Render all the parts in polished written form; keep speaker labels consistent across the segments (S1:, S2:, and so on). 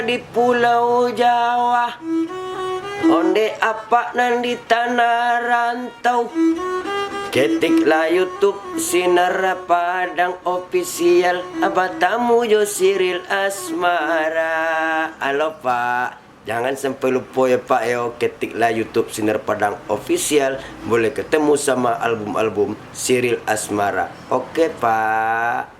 S1: di Pulau Jawa, onde apa nan di tanah rantau. Ketik lah YouTube Sinar Padang Official, abatamu Jo Siril Asmara. Halo Pak, jangan sampai lupa ya Pak yo, ketiklah YouTube Sinar Padang Official, boleh ketemu sama album-album Siril Asmara. Oke Pak.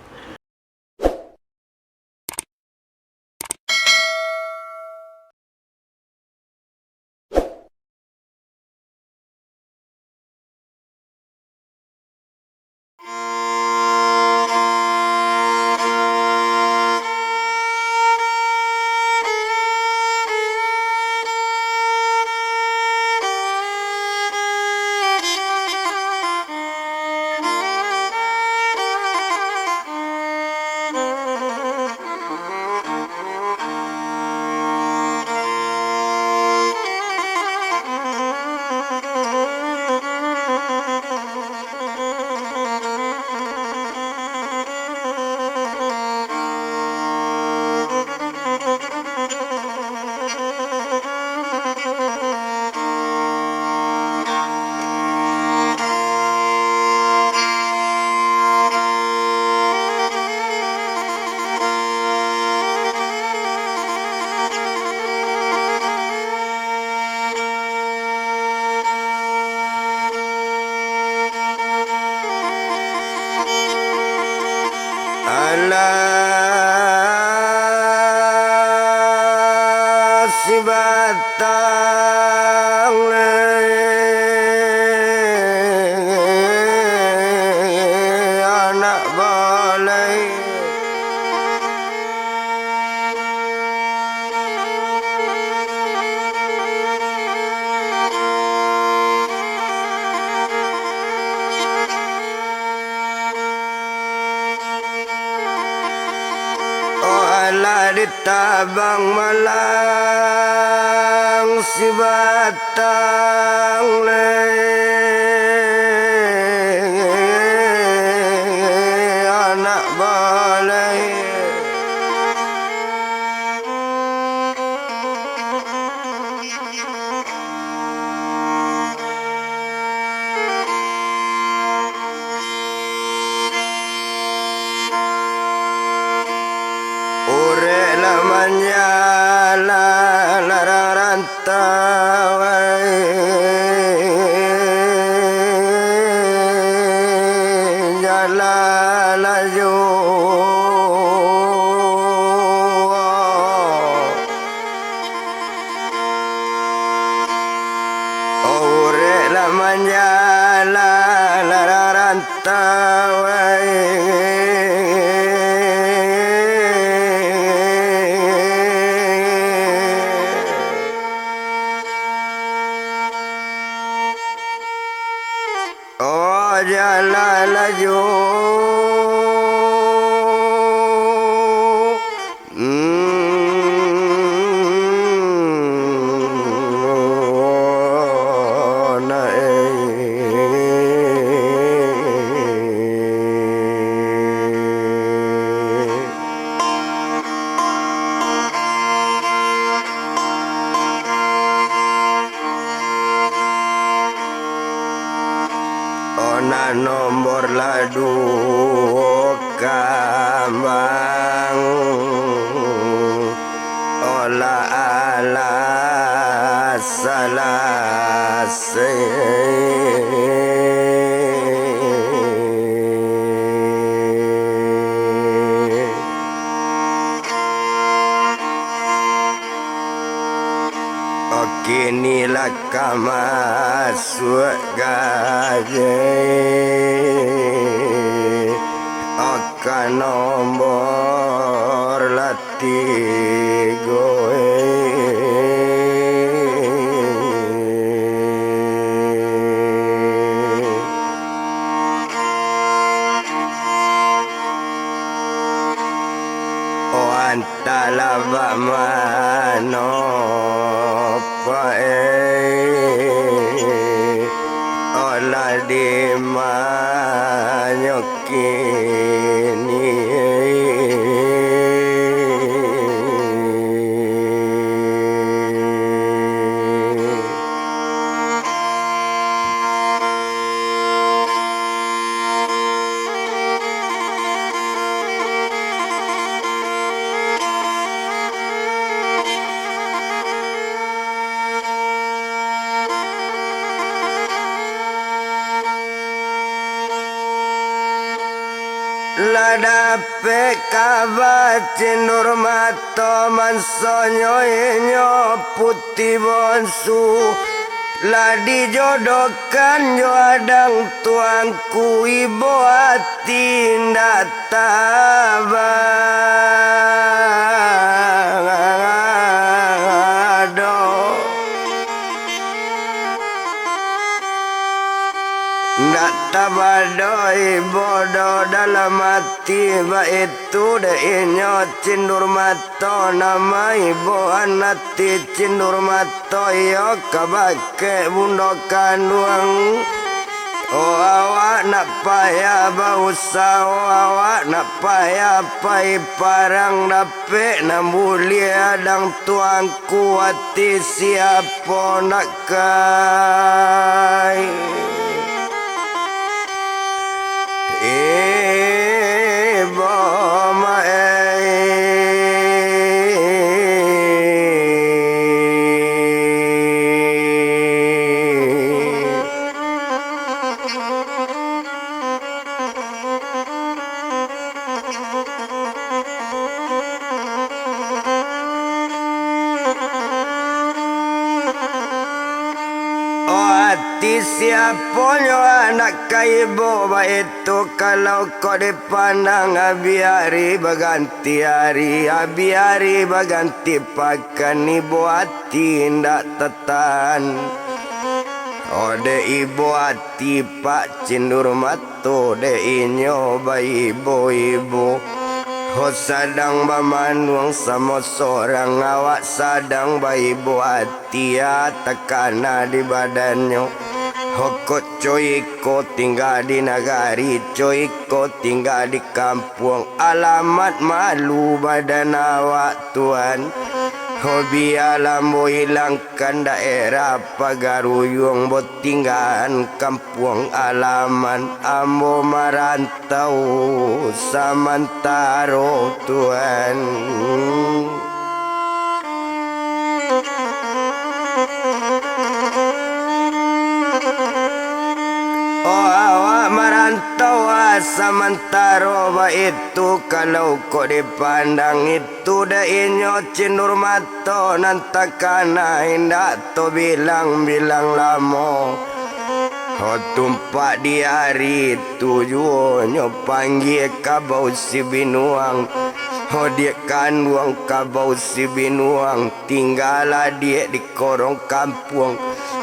S1: Alah si batang anak balai, ditabang malang si batang anak balai. Menyala rantau jalan laju, urela menyala rantau jalan laju, nomor ladu kambang olah ala salah kinilah kamasuk gaje akan nombor latih goe. O antala ba mano olah di manyokini Lada pekaba cindur mato mansonyo inyo putih bonsu Ladi jodohkan jo adang tuangku ibu hati ndak tabang Ndak tabadoi bodoh dalam hati ba itu de inyo cindur mato nama ibu anati cindur mato yo kabake bundo kanduang Oh awak nak payah bausa oh awak nak payah pai parang dapet nambulia adang tuangku hati siapa nak kai Hati siaponyo anak kaibo ba itu kalau kau dipandang biari baganti hari biari baganti pakan ibu hati ndak tetan Ode ibu hati pak cindur mato de inyo ba ibu Ho sadang bamanduang sama seorang awak sadang bayi buat dia tekana di badannya Hokot coyko tinggal di nagari coyko tinggal di kampung alamat malu badan awak tuan Hobi alam bo hilangkan daerah pagaruyung bo tinggalan kampung alaman ambo marantau samantaro tuan Oh awak merantau samantaro ba itu kalau kau dipandang itu dah inyo cindur mato nantakana indak to bilang-bilang lamo Oh tumpak di hari tujuh nyo panggil kabau si binuang Oh dia kanduang kabau si binuang tinggalah dia di korong kampung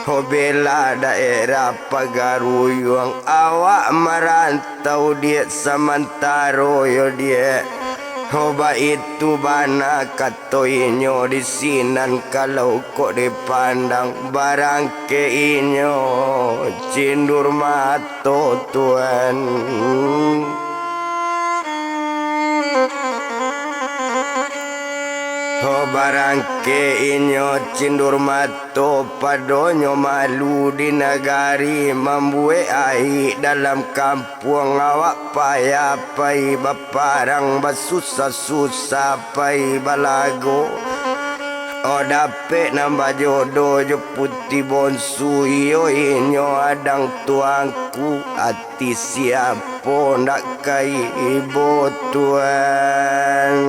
S1: Oh bela daerah pagaruyung awak merantau dia samantaro yo dia Oh ba itu bana katoinyo di sinan kalau kok dipandang barang ke inyo cindur mato tuan Oh barang ke inyo cindur mato padonyo malu di nagari membue ai dalam kampung awak payah pai baparang basusah-susah pai balago Oh dapet nambah jodoh jo putih bonsu iyo inyo adang tuangku hati siapa nak kai ibu tuan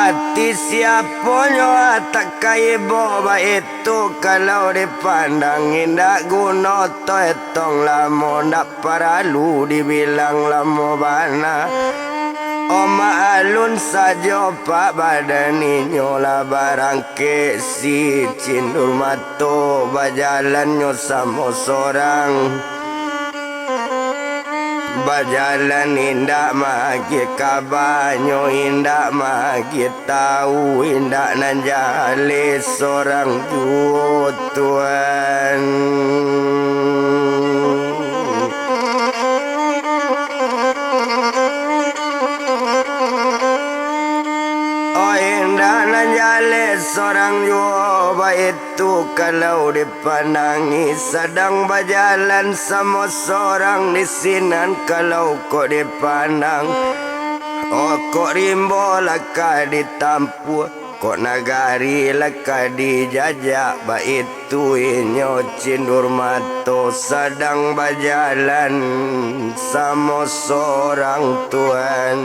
S1: Hati siaponyo tak kaya boba itu kalau dipandang indak guna to etong lamo ndak paralu dibilang lamo bana Oma alun saja pak badan inyolah barang ke si cindur mato bajalannya sama seorang Bajalan indak magi kabanyo indak magi tahu indak nanjali seorang tuan Oh indak nanjali seorang jual itu kalau dipandangi sedang berjalan sama seorang di sinan kalau kau dipandang Oh kok rimbo laka ditampu kok nagari laka dijajak baitu inyo cindur mato sedang berjalan sama seorang tuan.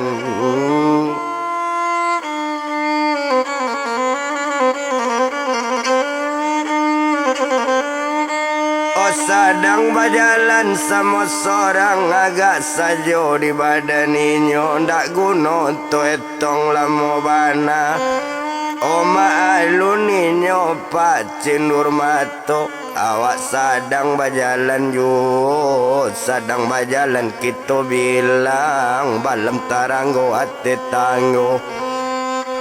S1: Sedang berjalan sama seorang agak saja di badan inyo ndak guna to etong lamo bana. Oma alun inyo pak cindur mato awak sedang berjalan yo sedang berjalan kita bilang balam taranggo ate tanggo.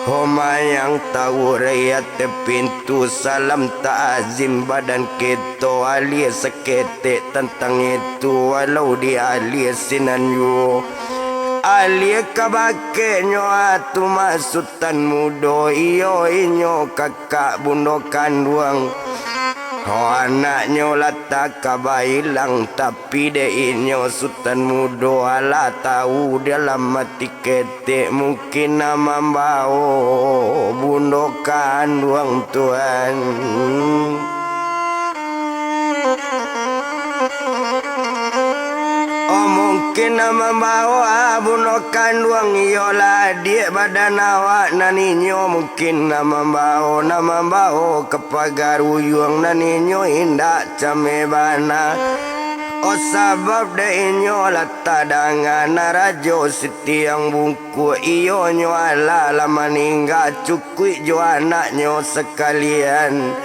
S1: Homa yang tahu rakyat pintu salam ta'zim badan kita alias seketik tentang itu walau dia alias sinan yu alias kabake nyo atu masutan mudo iyo inyo kakak bundo kanduang. Oh anaknya latak kabailang tapi de inyo sultan mudo ala tahu dalam mati ketik mungkin nama bau bundo kanduang tuan. Oh mungkin nama bawa buno kanduang iyolah dia badan awak naninyo mungkin nama bawa kepagar uyuang naninyo indak came bana. Oh sabab de inyo lata dengan narajo siti yang bungku iyo nyo ala lama ningga cukui jo anaknyo sekalian.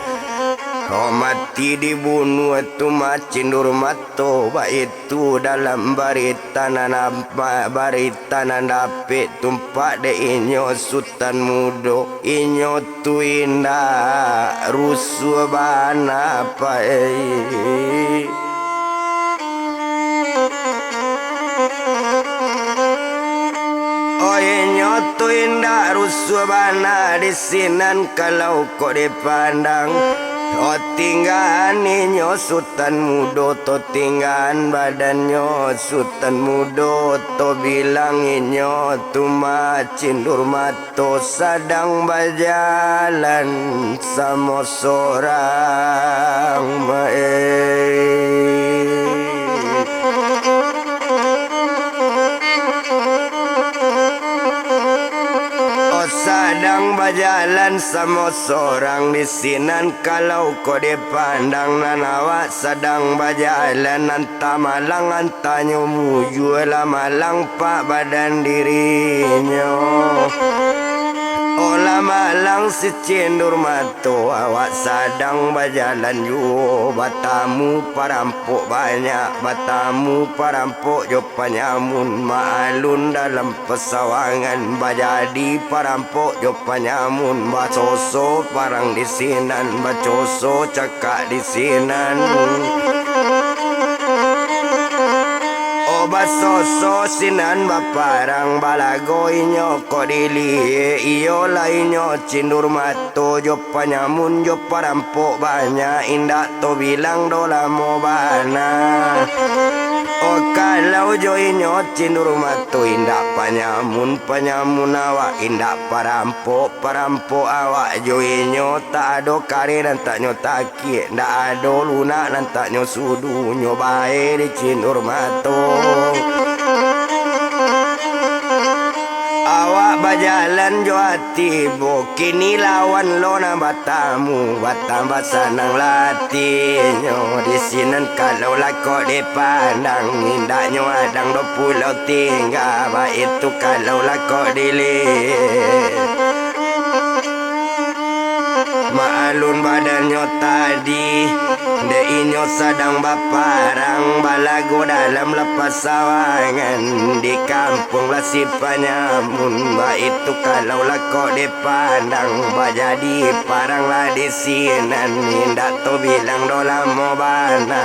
S1: Oh mati dibunuh tu macindur mato itu dalam barita dapet tumpak de inyo sultan mudo inyo tu indah rusuh bana pai. Oh inyo tu indah rusuh bana di sinan kalau kau dipandang. Oh tinggalan inyo sultan mudo to tinggalan badannya sultan mudo to bilang inyo tu macindur mato sedang berjalan sama seorang sedang berjalan sama seorang di sinan kalau kau dipandang nan awak sedang berjalan anta malang antanyo muju lah malang pak badan dirinya. Olah malang si cindur mato awak sedang berjalan yo batamu parampok banyak batamu parampok jo panyamun maalun dalam pesawangan bajadi parampok jo panyamun bacoso parang di sinan bacoso cakak di sinan. Basoso sinan baparang balago inyo kodili iyo lainyo cindur mato jo panyamun jo parampok banyak indak to bilang dola mo bana. Oh kalau jo inyo cindur mato indak panyamun awak indak parampok awak jo inyo tak ado kare dan tak nyo taki ndak ado lunak dan tak nyo sudu nyo bae di cindur mato. Awak berjalan jo hati bo kini lawan lona batamu batam basanang latinyo di sinan kalau lako dipandang indaknyo adang 20 tinggal ba itu kalau lako dilihat maalun badannya tadi de inyo sedang baparang balago dalam lepas sawangan di kampung lasi panyamun ba itu kalau lako dipandang ba jadi parang lah di sinan indak to bilang dola mo bana.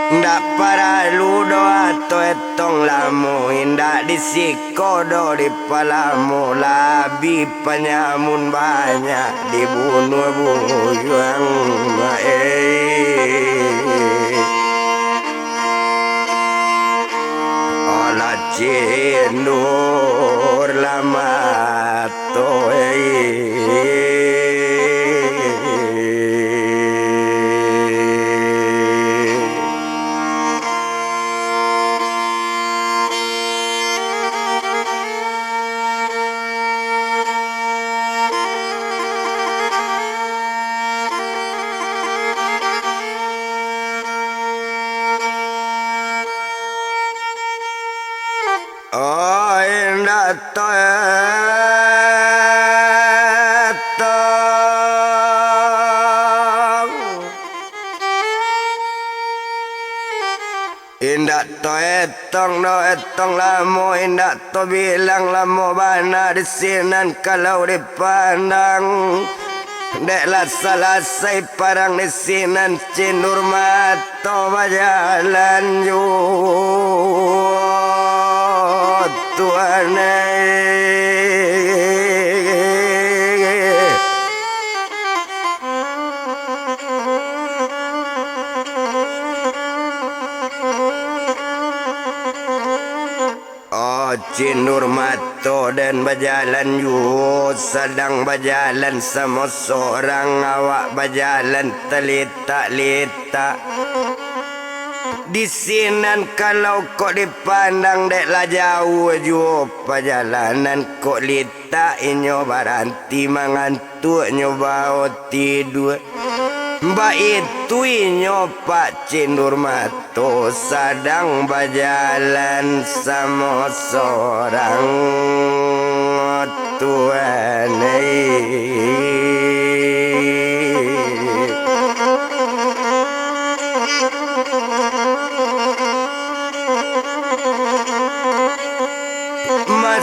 S1: Ndak paralu doa to etong lamu indak disikodo di palamu labi penyamun banyak dibunuh buyang olah Cindur lama toy oh indah toy indak to etong no etong lamo indak to bilang lamo bana di sinan kalau dipandang deklah selesai parang di sinan cindur mato bajalan yu Tuhan Cindur mato dan berjalan yu sedang berjalan sama seorang awak berjalan terletak-letak di sinan kalau kok dipandang deklah jauh ju perjalanan kok letak inyo baranti mangantuk nyoba tidur Mbak itu inyo Pak Cindur Mato sedang berjalan sama seorang tuan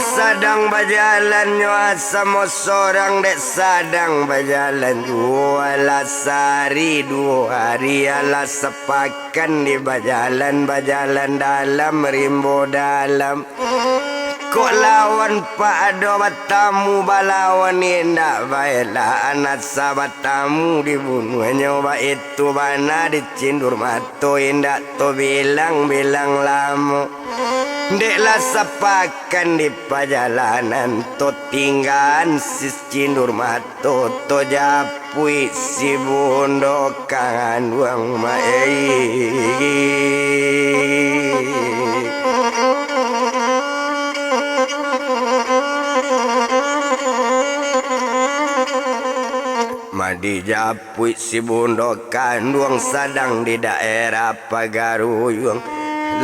S1: sedang berjalan nyo sama seorang dek sedang berjalan 2 sehari 2 hari ala sepakan di berjalan dalam rimbo dalam kok lawan pak ado batamu balawan indah baiklah anak sahabat tamu dibunuh nyoba itu bana dicindur mato indah to bilang lama deklah sepakan di perjalanan to tinggal sis cindur mato to japui si bundo kangen uang mai Madi japui si bundo kanduang sedang di daerah Pagaruyung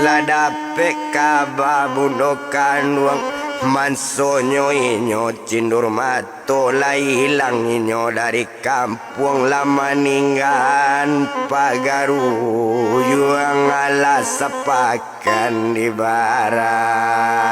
S1: lada pekaba bundo kanduang mansonyo inyo cindur mato lai hilang inyo dari kampung lama ninggan Pagaruyung ala sepakan di barat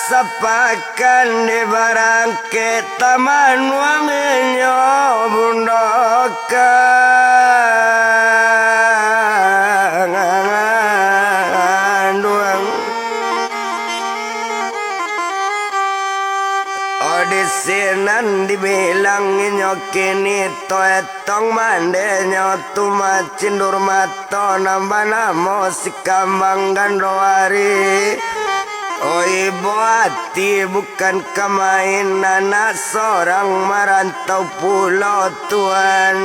S1: sepakan di barang ke taman wanginyo bundokan di sinan dibilangin kini to etong mandenya tuma cindur mato nambah namo si kambang gandowari oi buati bukan kemainan anak seorang merantau pulau tuan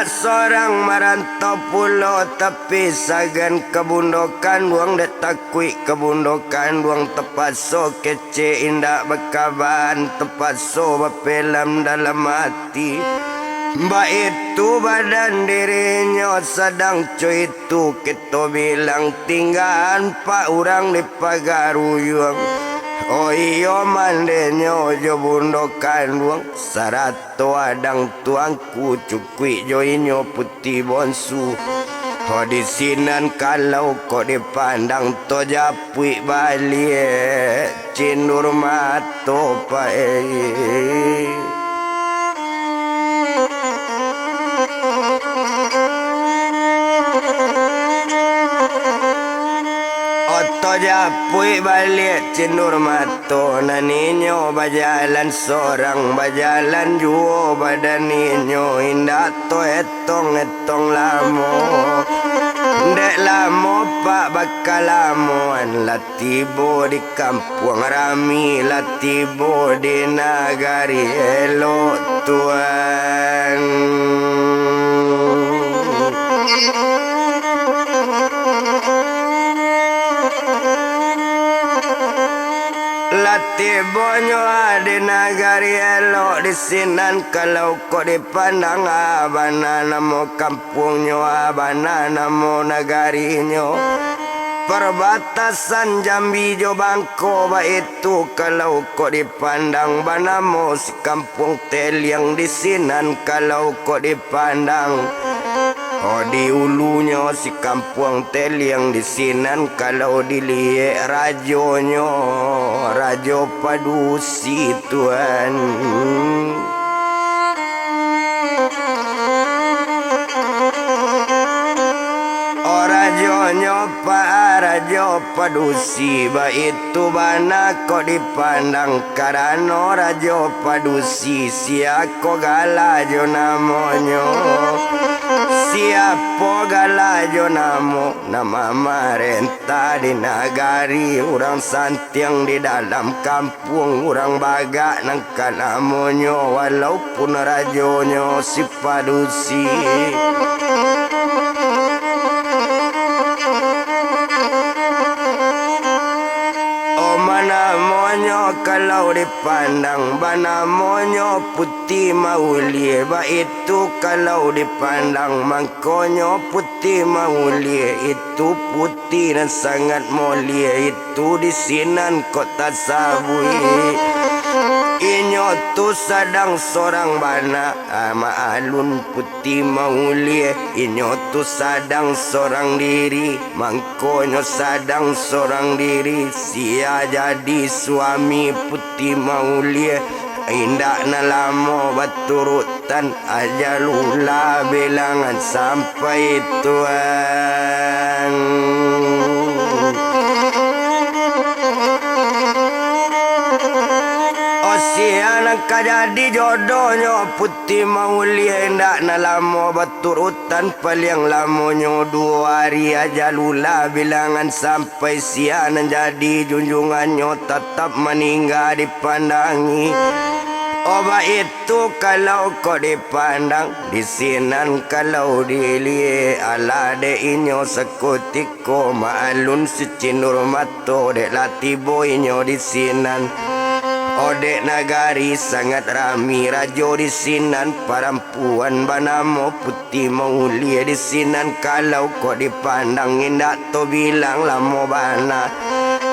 S1: seorang merantau pulau tapi sagan kebundokan buang detakui kebundokan buang tepat so kece indah bekaban tepat so bepelam dalam hati Mbak itu badan dirinya sedang cuy itu kita bilang tinggal pak orang di pagaruyung. Oh iyo mandenyo jo bundokan luang sarato adang tuangku cukui jo inyo putih bonsu. Oh di sinan kalau kau dipandang to japui balik cindur mato pae. Oto japui balik cindur mato na ninyo bajalan sorang bajalan juo badan ninyo indah to etong lamo dek lamo pak bakal lamuan latibo di kampung rami latibo di nagari elok tuan. Latibonyo di nagari elok di sinan kalau kau dipandang abana namo kampungnya abana namo nagarinyo perbatasan Jambi jo Bangko ba itu kalau kau dipandang banamo si kampung Teliang di sinan kalau kau dipandang. Oh di ulunya si kampung Teliang di sinan kalau dilihat rajonyo rajo padusi tuan. Oh rajonyo pak rajo padusi ba itu bana kau dipandang karano rajo padusi siako galajo namonyo. Siapa galajo namo nama marenta di nagari orang santiang di dalam kampung orang bagak nangka namonyo walaupun rajonyo si padusi. Namonyo kalau dipandang banamonyo putih maulie ba itu kalau dipandang mangkonyo putih maulie itu putih dan sangat mulia itu di sinan kota Sabui. Inyo tu sedang seorang bana ama alun putih maulie inyo tu sedang seorang diri mangkonyo sedang seorang diri sia jadi suami putih maulie indak na lamo baturutan aja lula bilangan sampai tuan. Sianak jadi jodohnya putih maulia indak na lamo baturutan paling lamonyo 2 hari aja lula bilangan sampai sianan jadi junjungannya tetap meninggal dipandangi. Oba itu kalau kau dipandang di sinan kalau dilihat ala de inyo sekutiko maalun secinur mato de latibo inyo di sinan. Odek nagari sangat rami rajo di sinan perempuan banamo putih mulia di sinan kalau kau dipandang indak to bilang lamo bana.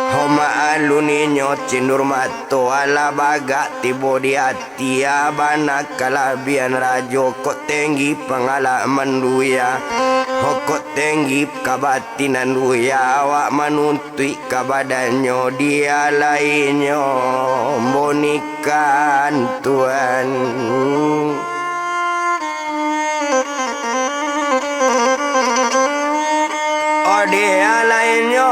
S1: Homa aluninyo cindur mato ala bagak tibo di hati abana kalabian rajo kok tinggi pengalaman duya. Hokot tinggi kabatinan duya awak menuntui kabadanyo dia lainyo bonikan tuan. Oh dia lainnya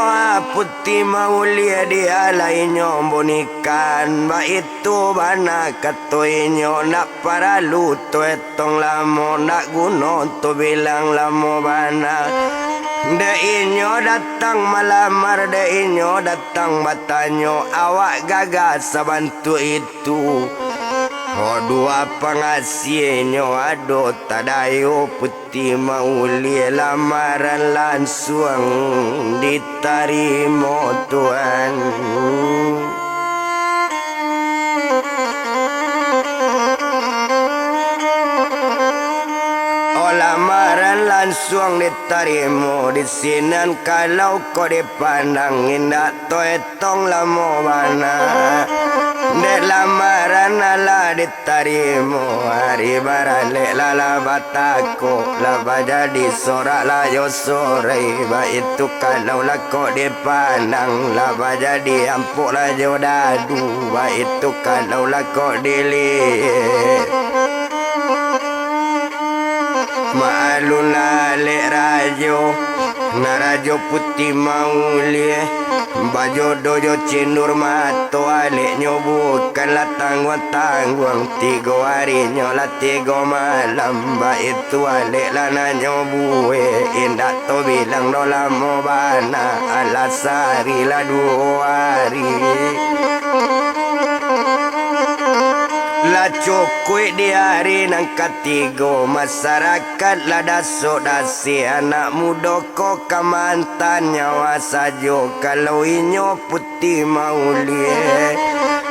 S1: putih maulia dia lainnya bonikan ba itu bana katoinyo nak para luto etong lamo nak guno to bilang lamo bana. De inyo datang malamar de inyo datang batanyo awak gagas sabantu itu. Oh 2 pengasihnya ado tadayo putih maulia lamaran langsung diterima tuan. langsung diterima di sinan kalau kau dipandang indah toetong lamo bana dek lamaran ala diterima hari barale lala batako laba jadi sorak layo sore ba itu kalau lah kau dipandang laba jadi ampuk layo dadu ba itu kalau lah kau dilihat maaluna le rajo na rajo putih maulie bajo dojo cindur mato ale nyobu kala tangguang tigo hari nyola tigo malam ba itu ale lana nyobu indah to bilang no lamo bana alasari la 2 hari la cokoi di hari nang ketigo masyarakat la dasodasi anak muda ko kamantan nyawa sajo kalau inyo putih maulie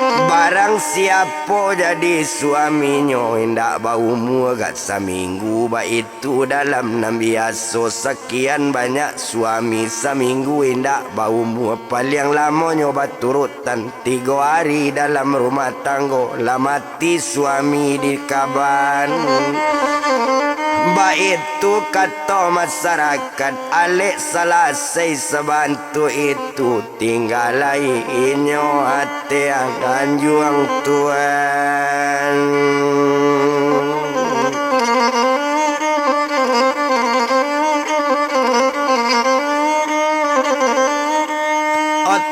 S1: barang siapa jadi suaminya indak bau mua gat seminggu ba itu dalam biasa sekian banyak suami seminggu indak bau mua paling lamanya baturutan 3 hari dalam rumah tangga la mati suami di kaban ba itu kata masyarakat alik selesai sebantu itu tinggal lainnya hati akan juang Tuhan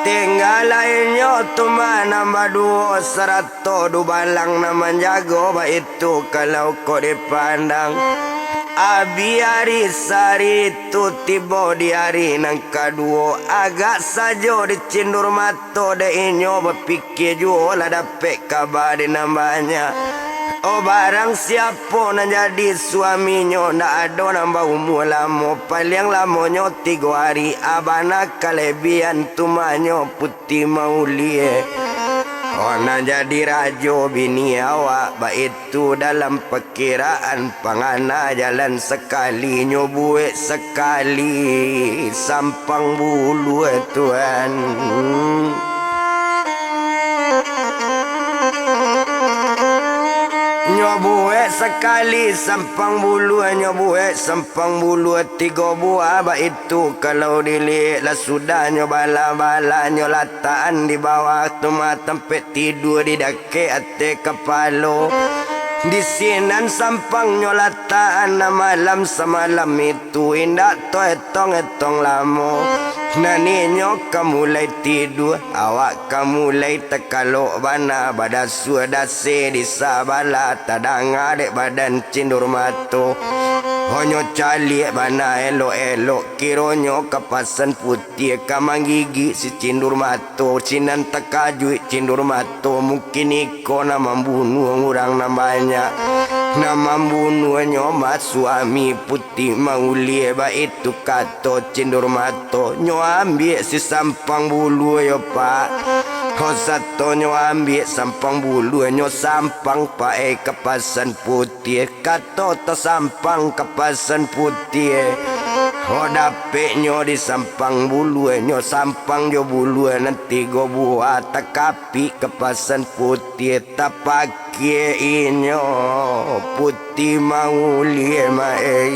S1: tinggal lainnya cuma nambah 2 100 balang nama jago ba itu kalau kau dipandang abi hari sari itu tiba di hari nang kedua agak saja dicindur mato de inyo berpikir jual dapet kabar di nambahnya oh barang siapa nak jadi suaminya nak ada nambah umur lama paling lamanya 3 hari abana kelebihan tumanyo putih maulie oh nak jadi rajo bini awak ba itu dalam perkiraan pangana jalan sekali nyobuek sekali sampang bulu Tuhan nyobuek sekali sampang bulu nyobuek sampang bulu 3 buah ba itu kalau dilihat lah sudah nyobala-bala nyolataan di bawah tuma tempat tidur di dake ate kepala di sinan sampang nyolataan malam semalam itu indah to etong lama naninyo kamulai tidur awak kamulai tekalok bana badasu dase di sabala tadanga dek badan cindur mato honyo cali bana elok kironyo kapasan putih kamang gigi si cindur mato sinan tekaju cindur mato mungkin iko na membunuh orang namanya na membunuhnya mas suami putih maulie ba itu kato cindur mato nyo ambil si sampang bulu yo pak ho satu nyo ambil sampang bulu nyo sampang pae kepasan putih kato to sampang kepasan putih ho dapet nyo di sampang bulu nyo sampang jo bulu nanti go buat takapi kepasan putih tapake inyo putih maulie mae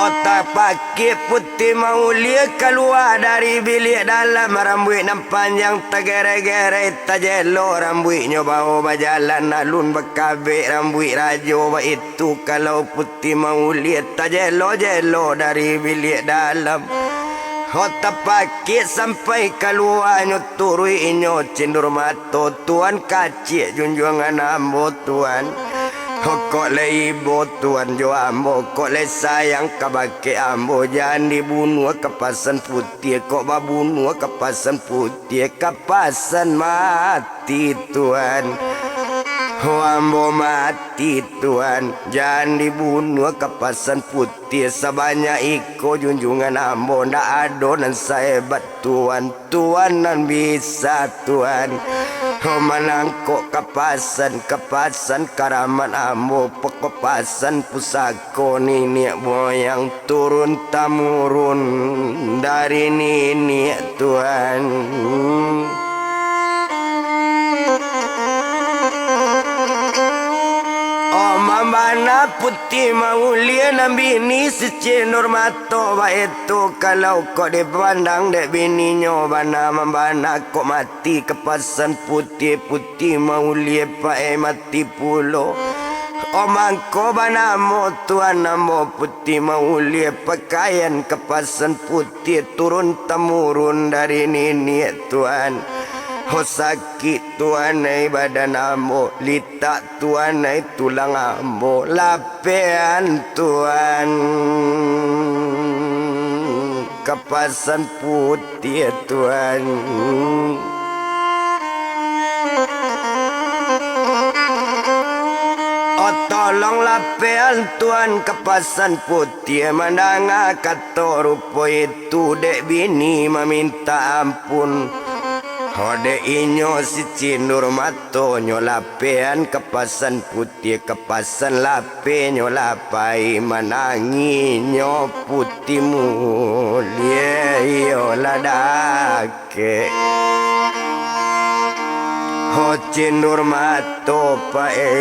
S1: otak pakai putih maulia keluar dari bilik dalam rambut nam panjang tegere-gere tajelo rambutnya bawa berjalan alun berkabik rambut rajo ba itu kalau putih maulia tajelo dari bilik dalam otak pakai sampai keluarnya turuinnya cendur mato tuan kacik junjungan ambo tuan kok le ibu tuan jo ambo kok le sayang kabake ambo jangan dibunuh kepasan putih kok babunuh kepasan putih kepasan mati tuan ambo mati tuan jangan dibunuh kepasan putih sebanyak iko junjungan ambo ndak ada nan sehebat tuan nan bisa tuan Manangko kapasan karaman amo pekepasan pusako nini moyang turun tamurun dari nini Tuhan. Mana putih maulia nambini secenur mato ba itu kalau kau dipandang dek bininya bana membana kok mati kepasan putih maulia pae mati pulo omangko bana mo tuan namo putih maulia pakaian kepasan putih turun temurun dari nini tuan. Ho sakit tuan ai badan ambo, litak tuan ai tulang ambo, lapean tuan kapasan putih tuan. Oh tolong lapean tuan kapasan putih mandanga kato rupo itu dek bini meminta ampun. Hode inyo si cinur mato nyolapean kepasan putih kepasan lape nyolapai manangi nyo putih mulia iyo ladake. Ho cinur mato pae.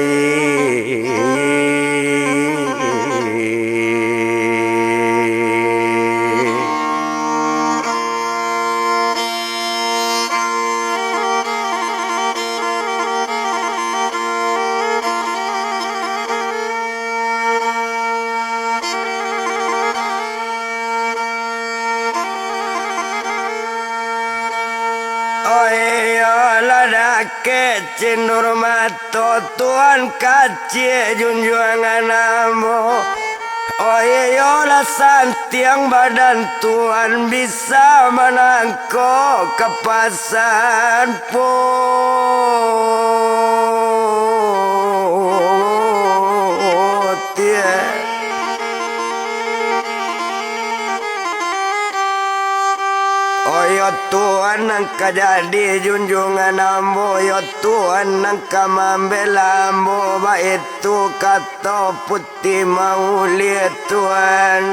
S1: Ladake cinur mato tuan kacie junjungan amo. Oh yola santiang badan tuan bisa menangko kepasan putih. Yo Tuhan nangka jadi junjungan ambo, yo Tuhan nangka membela ambo, ba itu kata putih mau lihat Tuhan.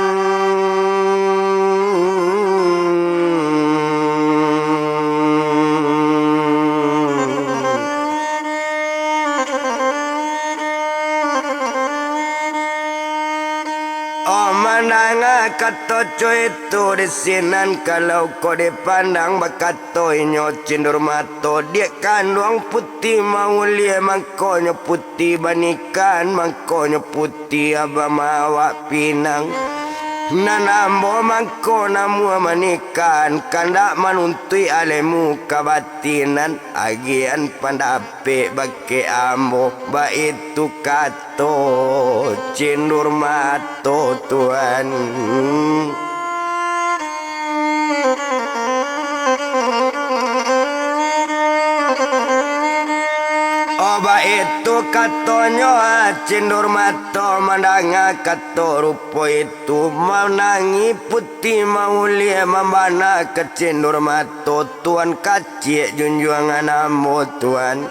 S1: Mananga kato itu disinan kalau kau dipandang bakato inyo cindur mato dia kandung putih mau lia mangkonyo putih banikan mangkonyo putih abamawa pinang nanambo mangko namu manikan kandak manuntui alemu kabatinan agian pandape bake ambo ba itu kato cindur mato Tuhan. Oba itu katonyo cindur mato mandanga kato rupo itu menangi putih maulia membana ke cindur mato Tuan kacie junjungan amo Tuan.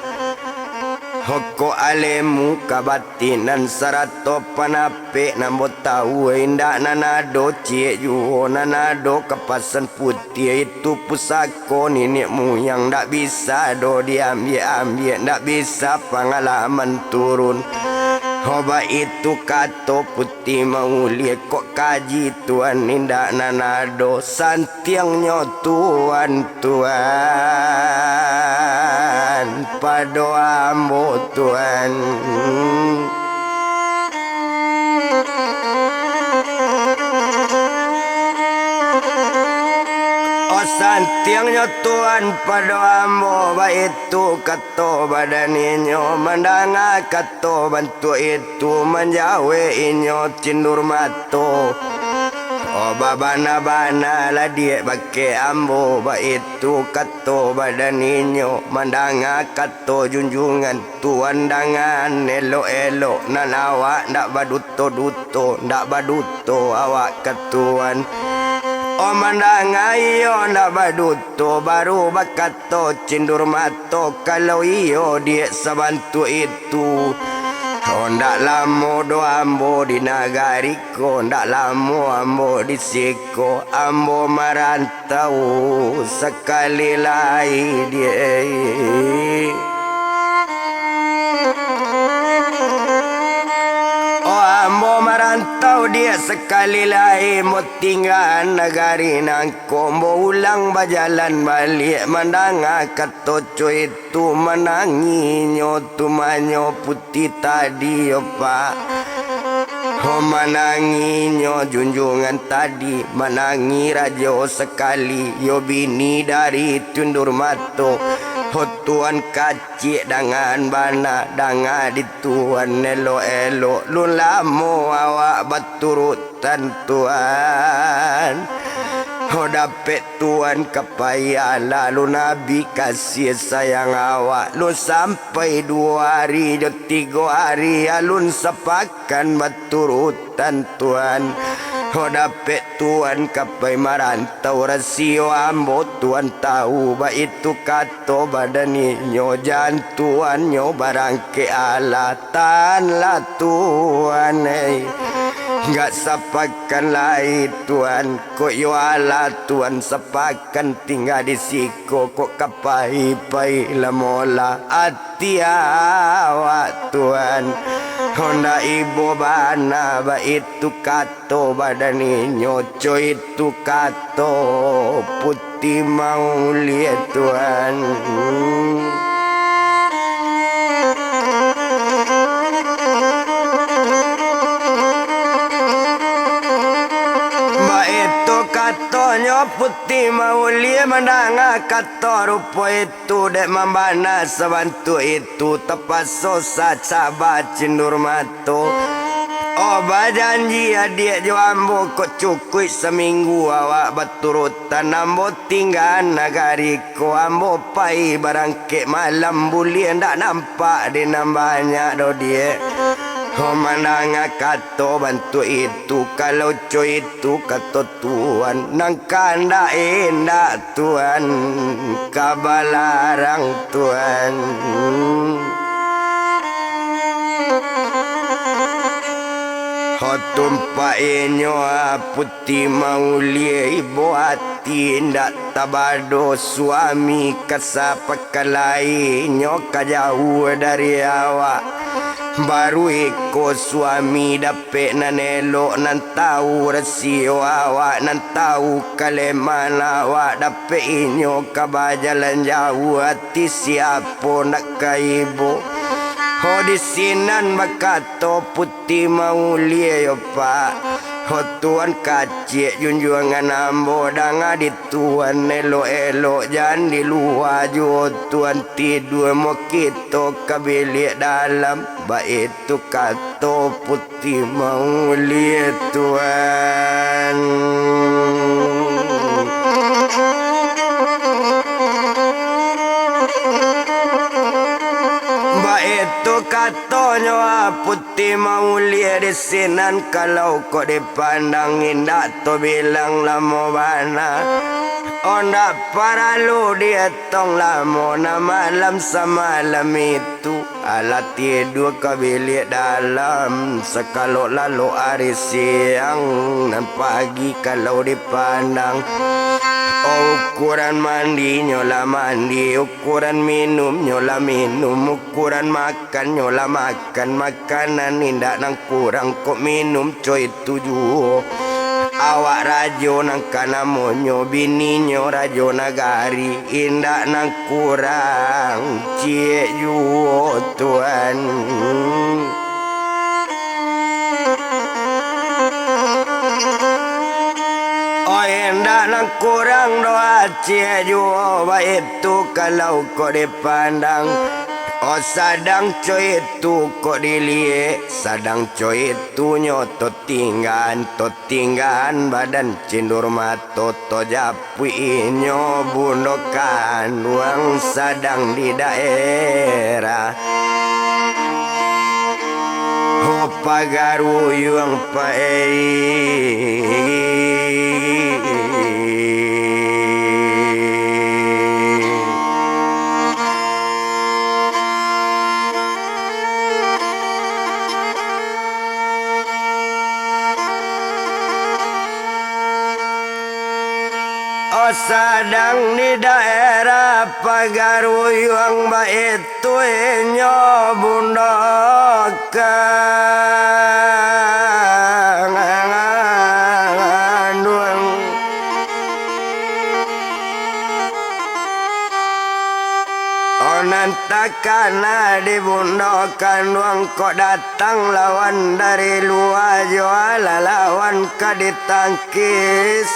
S1: Hoko alemu kabatinan sarato panape namo tahu indak nanado cie juho nanado kepasan putih itu pusako nenekmu yang ndak bisa do diambil ndak bisa pengalaman turun. Hoba itu kato putih maulia kok kaji Tuan indak nanado santiangnya Tuan pado ambo Tuan. Oh santiangnya Tuan pado ambo ba itu kato badaninyo mandanga kato bantu itu menjawe inyo cindur mato. Oh babana-bana lah dia bake ambo ba itu kato badaninyo mandanga kato junjungan Tuan dangan elo-elo nan awak ndak baduto-duto ndak baduto awak ketuan. O mandangayo na baduto baru bakato cindur mato kalau iyo dia sabantu itu. Ndak lamo do ambo di nagariko, ndak lamo ambo di siko, ambo marantau sekali lagi dia. Ambo merantau dia sekali lagi mau tinggal negari nangko mau ulang berjalan balik mandanga katoco itu menanginyo tumanyo putih tadi opa. Oh menanginyo junjungan tadi menangi rajo sekali yo bini dari tundur mato. Oh tuan kacik dengan bana dengan dituan elo-elo lun lamo awak berturutan tuan. Oh dapet tuan kepayan lalu Nabi kasih sayang awak lu sampai 2 hari dan 3 hari alun sepakan berturutan tuan. Oh dapet tuan kapai marantau rasio ambo tuan tahu ba itu kato badaninyo jantuannya barang ke alatan lah tuan. Enggak sepakan lain tuan kok yo ala tuan sepakan tinggal di siko kok kapai-pai la mola ati awak tuan. Honda ibu bana ba itu kato badaninyo co itu kato putih mau lihat tuan. Katonyo putih maulia menanga kato rupo itu dek membana sebantu itu tepat sosa cabat cindur mato. Oh bajanji adik jo ambo kok cukui seminggu awak berturutan ambo tinggal nagariko ambo pai barangke malam bulian ndak nampak di nambahnya do dia. Oh mananga kato bantu itu kalau co itu kato tuan nang kanda endak tuan kabalarang tuan. Oh tumpainyo putih maulia ibu hati ndak tabado suami kasapakalainya kajauh dari awak. Baru iko suami dapet nan elok nan tahu rasio awak nan tahu kaleman awak dapet inyo kabajalan jauh hati siapa nak kaibo. Ho di sinan bakato putih mau lia yo pak. Ho tuan kacik junjungan ambo danga di tuan elok-elok jangan di luar jo tuan tidur mau kita kabilik dalam ba itu kato putih mau lia tuan. Itu katonyo putih mau lihat di sinan kalau kau dipandang indah tu bilang lamo bana. Onda para lu dia tong lamo na malam semalam itu alat tidur kabilik dalam sekalo lalu hari siang dan pagi kalau dipandang. Ukuran mandi nyola mandi, ukuran minum nyola minum, ukuran makan nyola makan, makanan indak nang kurang kok minum coy tujuh. Awak rajo nang kana monyo bininyo rajo nagari indak nang kurang cie juo tuan. Endak nang kurang doa cie juo ba itu kalau kau dipandang. Oh sadang coy itu kok dilihat sadang coy itu nyoto tinggan badan cindur mato to japui nyo bundokan uang sadang di daerah. Oh pagaru yang pai Oh sadang di daerah Pagaruyung baitu nyo bundokan nantakana di bundokan wang kok datang lawan dari luar juala lawan kaditangkis.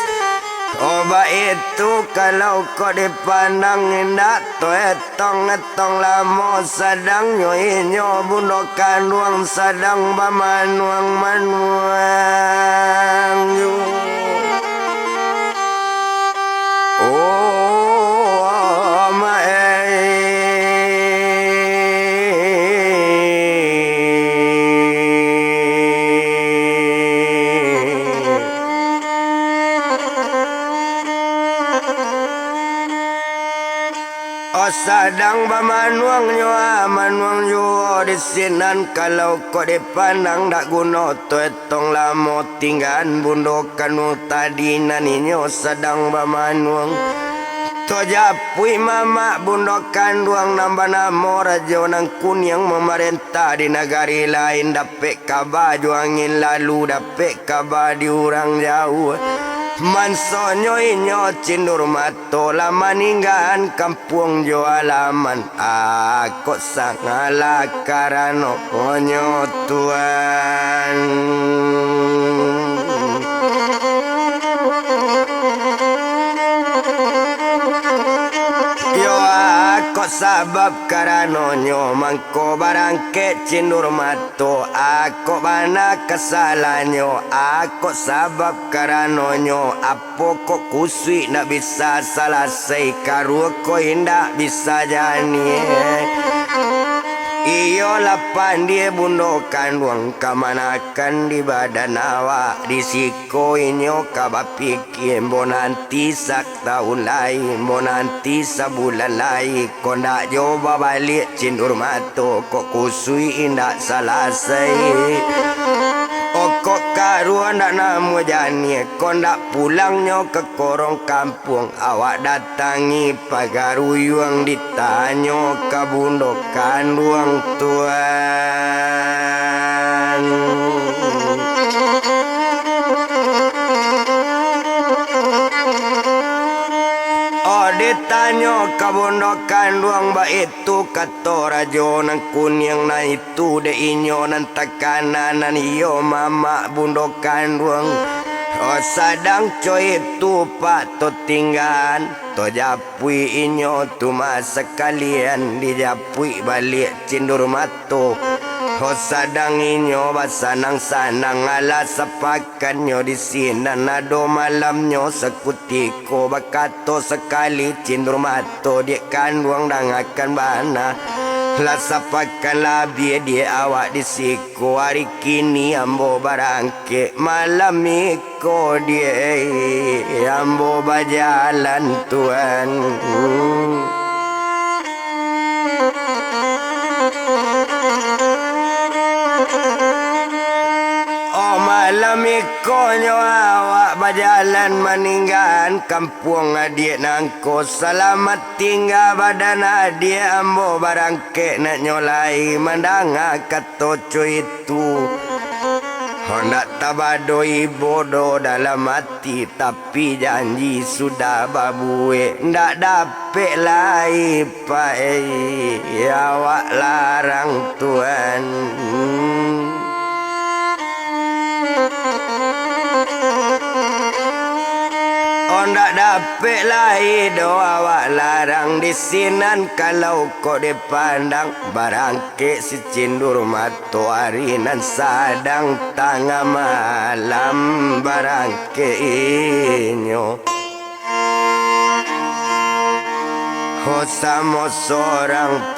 S1: Oba itu kalau kau dipandang indah tu etong lamo sadang nyo bundokan wang sadang bamanuang manuang yo. Oh sadang bamanuang nyo manuang yo di sinan kalau kau dipandang dak guno tu etong lamo tinggan bundokan tadi naninyo sedang bamanuang to japui mama bundokan duang nambah namo rajo nang kunyang memerintah di negari lain dapet kabar juangin lalu dapet kabar di orang jauh. Mansonyo inyo cindur mato lama ninggaan kampung jo alaman aku sangala karano onyo tuan yo aku sabab karano nyo mangko barangke cindur mato aku bana kesalanyo aku sabab karano nyo apo kok kusui nak bisa selesai karu ko indak bisa jani iyo lapan dia bundokan wang kamanakan di badan awak di siko inyo kabapikir bo nanti sak tahun lain bo nanti sebulan lain kau ndak coba balik cindur mato kok kusui indak selesai kok karuan ndak namu jani kau ndak pulangnya ke korong kampung awak datangi Pagaruyung ditanyo ke bundokan duang tuan ditanyo kabundokan duang ba itu kato rajo nang kunyang na itu de inyo nang takanan iyo mama bundokan duang sadang coy itu pak to tinggan to japui inyo tu masa kalian dijapui balik cindur mato sadang inyo basanang sanang ala sepakannya di sini nado malamnya sekutiko bakato sekali cindur mato dia kandung dangakan bana la sepakan labi dia awak di siku hari kini ambo barangke malam iko dia ambo bajalan tuan malam ikonyo awak berjalan meninggalkan kampung adik nangko selamat tinggal badan adik ambo barangke nak nyolai mandanga katoco itu hendak tabadoi bodoh dalam hati tapi janji sudah babue ndak dapet lai pai awak larang tuan ndak dapet lai doa awak larang di sinan kalau kau dipandang barangke si cindur mato harinan sadang tengah malam barangke inyo sama seorang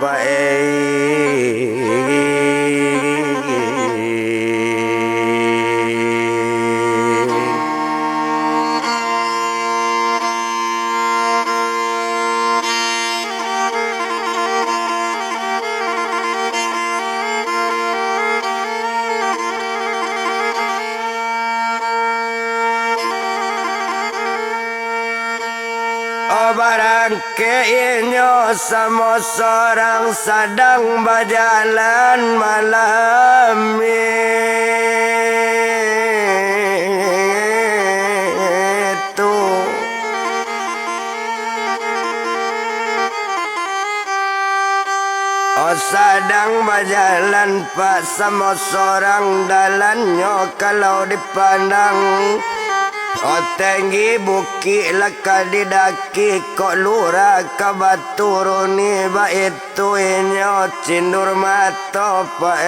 S1: Oh barangke inyo sama seorang sedang berjalan malam itu. Oh sedang berjalan pak sama seorang dalannya kalau dipandang. Oh tinggi bukit laka didaki kok lurah ke batu runi ba itu inyo cindur mata pak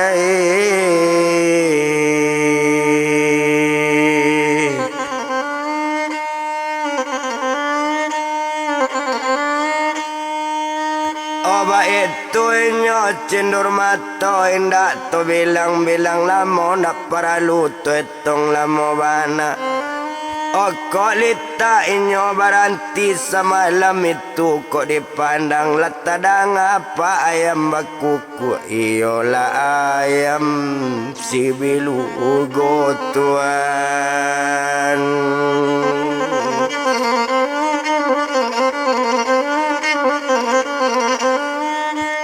S1: Oh ba itu inyo cindur mata indak tu bilang-bilang lama nak paralu tu etong lama bana. Oh kok lita inyo baranti semalam itu kok dipandang latadang apa ayam bakuku iyolah ayam si bilugo tuan.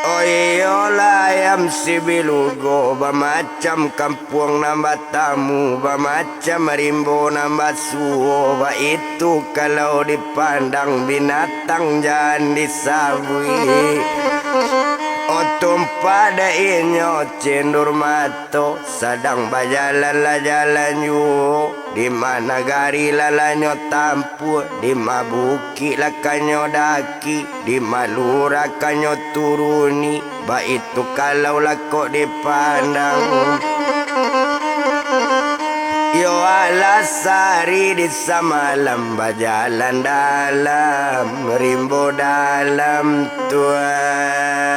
S1: Oh iyolah ayam si bilugo bamacam kampung nambah tamu bamacam rimbo nambah suo ba itu kalau dipandang binatang jangan disabui. Oh tumpah da inyo cendur mato sedang berjalan lah jalan yu di mana gari lalanyo tampu di mabuki lakanyo daki di malura kanyo turuni ba itu kalau lakok dipandang. Yo alasari di samalam berjalan dalam rimbo dalam tuan.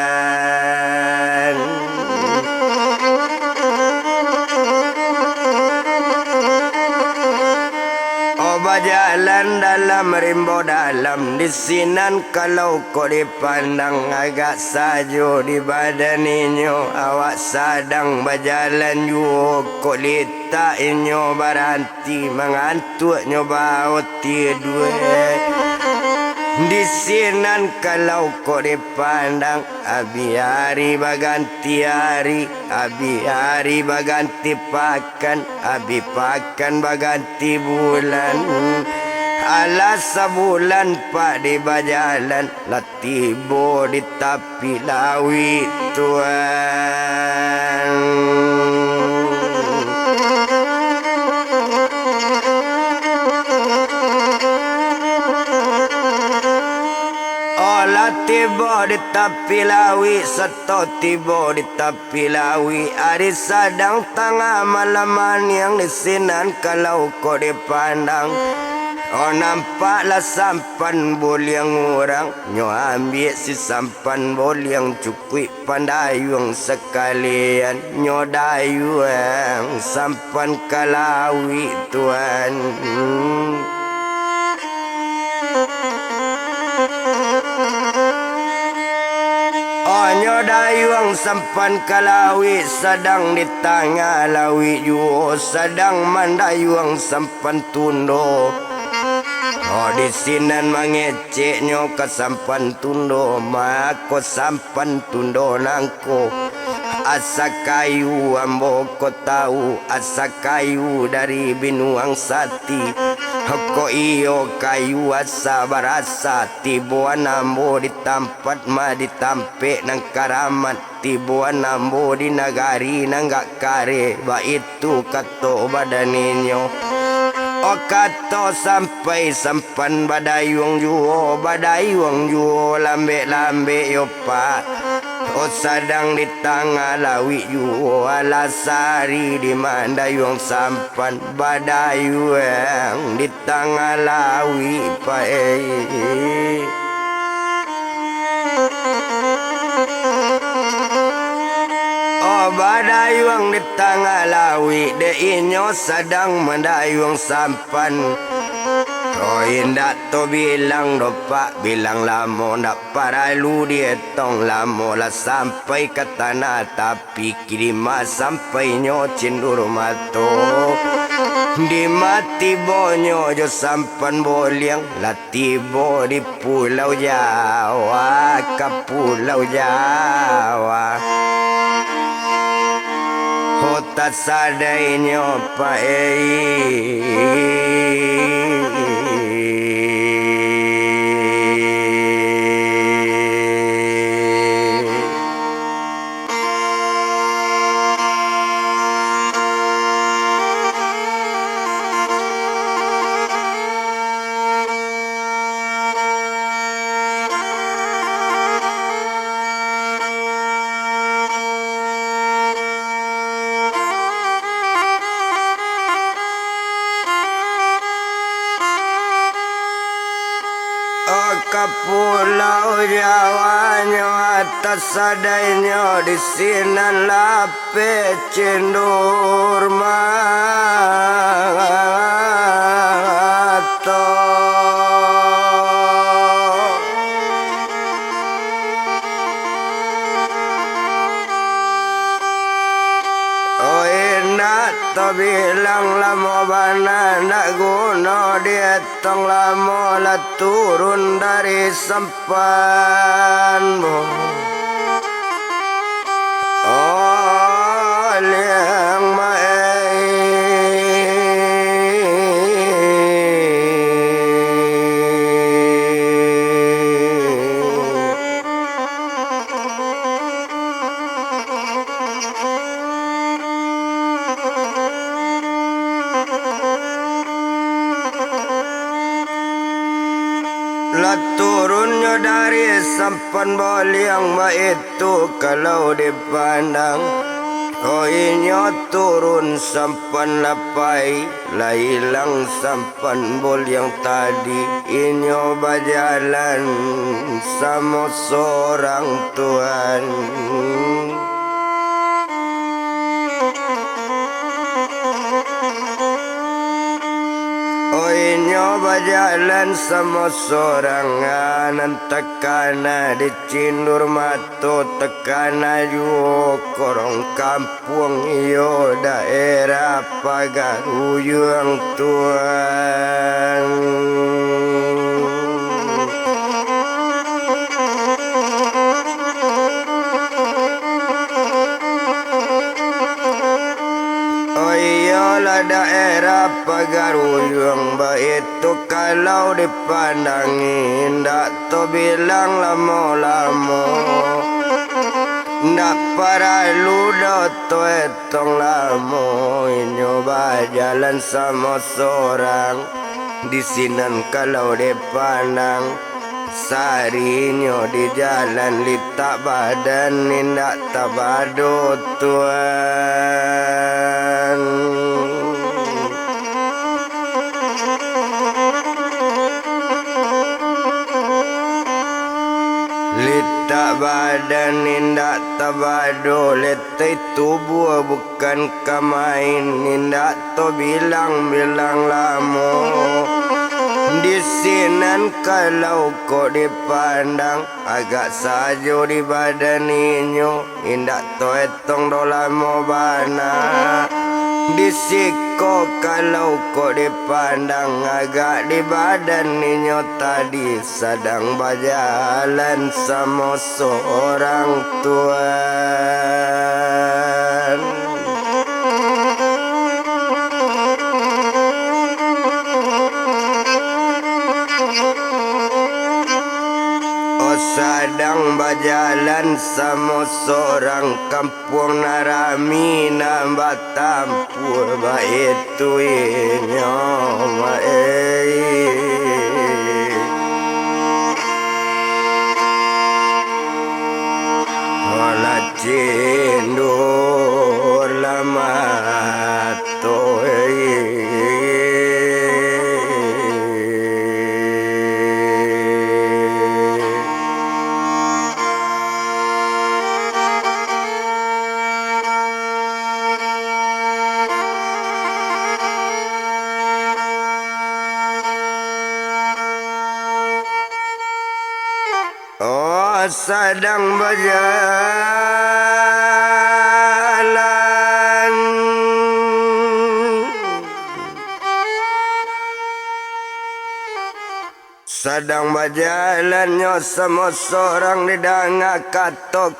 S1: Oh berjalan dalam rimbo dalam di sinan kalau kau dipandang agak sajo di badan inyo awak sedang berjalan yo kok lita inyo baranti mengantuk nyoba tidur. Di sinan kalau kau dipandang abi hari baganti hari abi hari baganti pakan abi pakan baganti bulan. Alas sebulan pak di berjalan latibo di tepi lawi tuan. Tiba di tepi lawi seto tiba di tepi lawi hari sedang tengah malaman yang di sinan kalau kau dipandang. Oh nampaklah sampan boliang orang nyo ambil si sampan boliang cukui pandayung sekalian nyo dayung sampan kalawi tuan. Nyo dayung sampan kalawi sedang di tengah lawi juo sedang mandayung sampan tundo. Oh di sinan mangecek nyo ke sampan tundo mako sampan tundo nangko asa kayu ambo ko tahu asa kayu dari binuang sati. Ko iyo kayu asa barasa tibuan ambo di tempat ma ditampe nang karamat tibuan ambo di nagari nang gak kare ba itu kato badan ninyo. O kato sampai sampan badayung juo lambe yo pak. O sedang di tengah lawi juo alasari di mandayung sampan badayung di tengah lawi pak. Oh badayung di tengah lawi de inyo sedang mendayung sampan. Oh indak to bilang do pak bilang lamo ndak paralu dietong lamo lah sampai ke tanah tapi kiri mas sampai nyo cindur mato. Di mati bonyo jo sampan boliang latibo di pulau Jawa ke pulau Jawa. Hota sadainya ke pulau Jawa nyo atas sadainya di sinan lape cendur mato. Oh enak to bilang lama bana nak guna dietong lama lah turun dari sampan. Oh liang lah turunnya dari sampan boliang itu kalau dipandang. Oh inyo turun sampan lapai lah hilang sampan boliang tadi. Inyo berjalan sama seorang Tuhan. Inyo berjalan sama sorangan tekana di cindur mato tekana yo korong kampung yo daerah Pagaruyung Tuhan. Daerah Pagaruyung itu kalau dipandangi ndak to bilang lama-lama, ndak perlu to etong lama. Nyoba jalan sama seorang di sinan kalau dipandang sarinya di jalan litak badan ndak tabado Tuhan. Litak badan indak tabado letai tubuh bukan kamain indak to bilang-bilang lama. Di sinan kalau kok dipandang agak sajo di badan inyo indak to etong do lama bana. Di siko kalau kok dipandang agak di badan inyo tadi sedang berjalan sama seorang Tuhan. Sedang berjalan sama seorang kampung narami nambah tampur itu inyo olah cindur lama to sedang berjalan Sedang berjalannya semua seorang di danga kato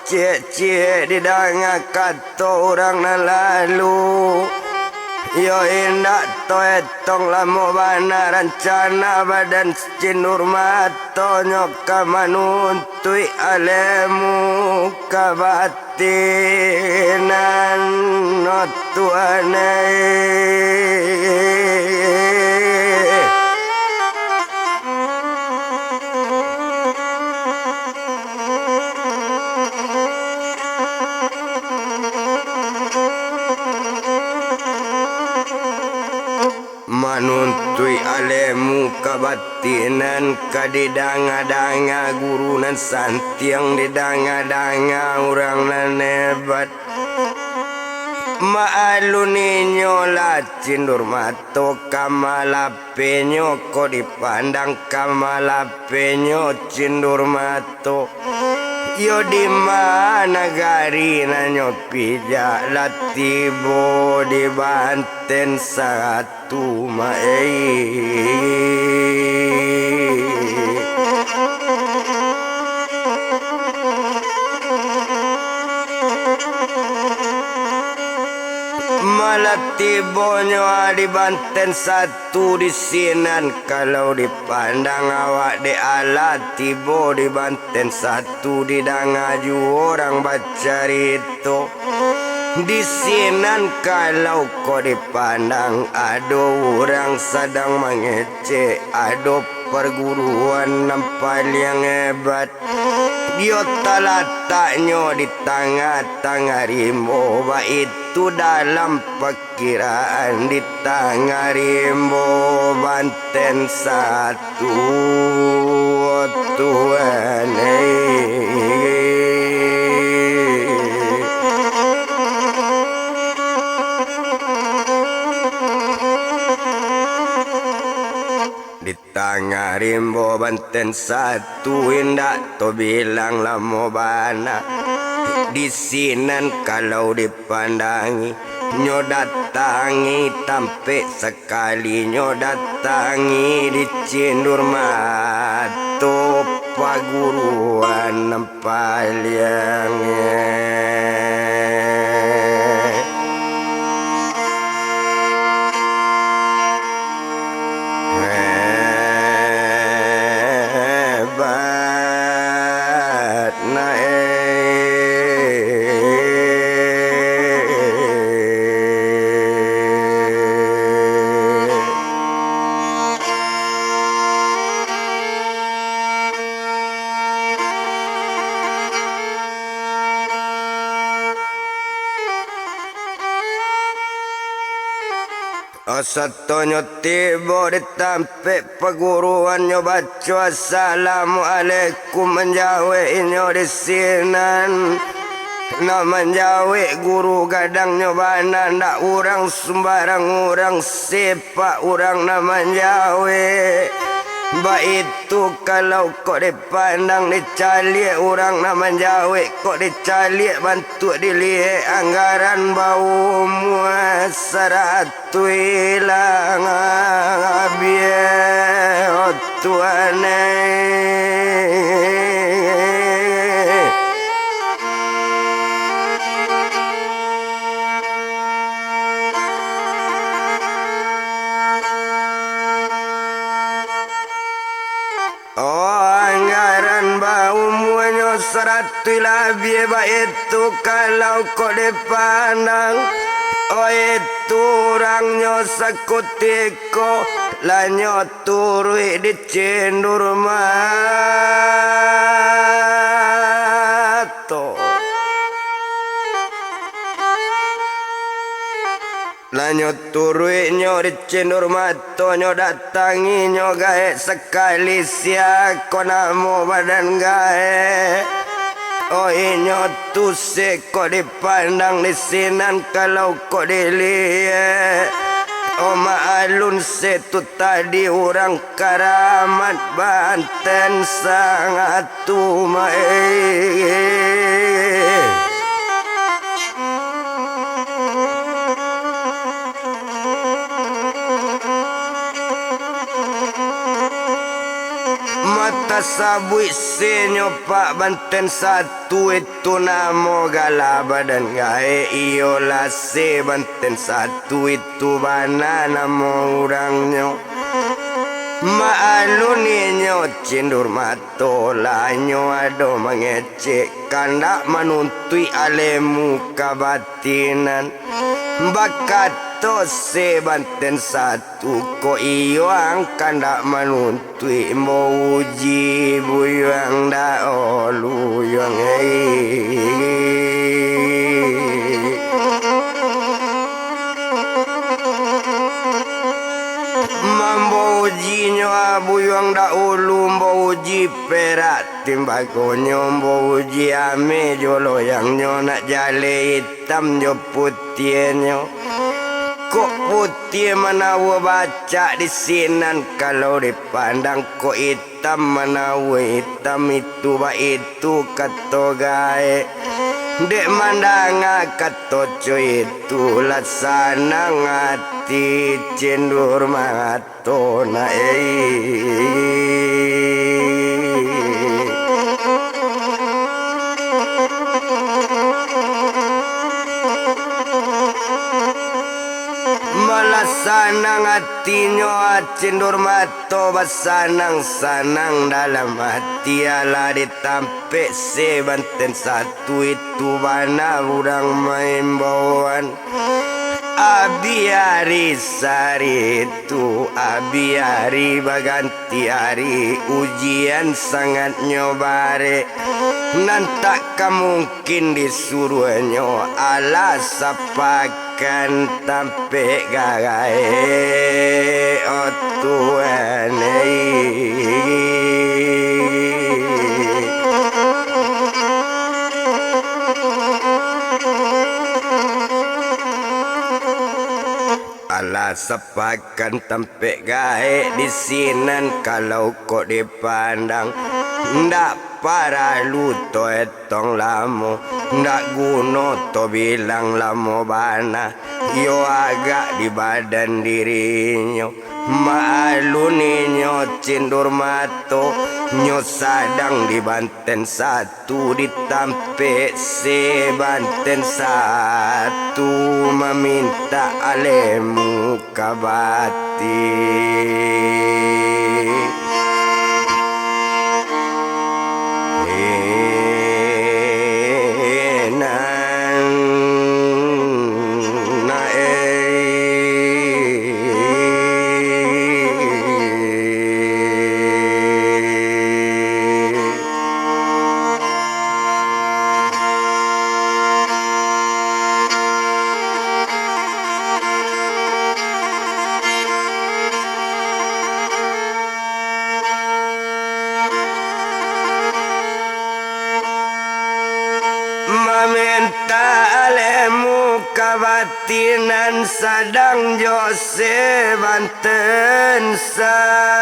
S1: cie di danga kato orang na lalu. Yo indak to etong lamo bana rencana badan cinur mato nyoka manuntui alemu kabatinan no tuane. Manuntui alemu kabatinan kadidanga-danga gurunan santiang didanga-danga orang nebat maalu ninyo lacindur mato kamalapenyo ko dipandang kamalapenyo cindur mato. Yo di mana gari nanyo pijak latibo di Banten satu Malatibonyo di Banten satu di sinan kalau dipandang awak di alat tibo di Banten satu di dangaju orang bacarito di sinan kalau kau dipandang ado orang sedang mengecek ado perguruan nampal yang hebat. Dia letaknya di tengah-tengah rimbo itu dalam perkiraan di tengah rimbo Banten satu Tuhan. Di tengah rimbo Banten satu indak to bilang lamo bana di sinan kalau dipandangi nyo datangi tampe sekali nyo datangi di cindur mato paguruan nempal yang Satonyo tibo ditampe perguruan nyo baca assalamualaikum menjawe inyo di sinan na menjawe guru gadang nyo bana ndak urang sembarang urang sepak urang na menjawe. Ba itu kalau kok dipandang dicalik orang nama Jawa kok dicalik bantu dilihat anggaran bau muasaratu hilang biar tuane. Seratulah biar itu kalau kau dipandang. Oh itu orangnya sekutiko lanyo turui di cendur mato. Lanyo turui nyo di cendur mato nyo datangi nyo gae sekali siak konamu badan gae. Oh inyo tu kok dipandang di sinan kalau kok dilihat. Oh maalun setu tadi orang karamat Banten sangat tumai. Mata sabui senyo Pak Banten satu itu namo gala badan gae iola se Banten satu itu bana namo urangnya maaluninyo cindur matolanyo ado mengecek kandak manuntui alemu kabatinan bakato se Banten satu ko iyo ang kandak manuntui mo uji buyang da olu yang mambo uji nyo abuyang da ulu mbo uji perak timbagonyo mbo uji ame jolo yang nyo nak jale hitam nyo putih nyo kok putih menawa baca di sinan kalau dipandang kok hitam menawa hitam itu ba itu kato gae dek mandang kato cuy itu laksana ngati cendur mato na sanang hatinya cendur mato basanang sanang dalam hati ala ditampe se Banten satu itu bana urang main bawaan abiari sari itu abiari baganti hari ujian sangat nyobare nantak mungkin disuruhnya ala sapakan tampe gagai o Tuhan ala sapakan tampe gae di sinan kalau kok dipandang ndak para luto etong lamo ndak guno to bilang lamo bana yo agak di badan dirinya malu ninyo cindur mato nyo sadang di Banten satu ditampe se Banten satu meminta alemu kabati meminta alemu kabatinan sadang Jose Banten satu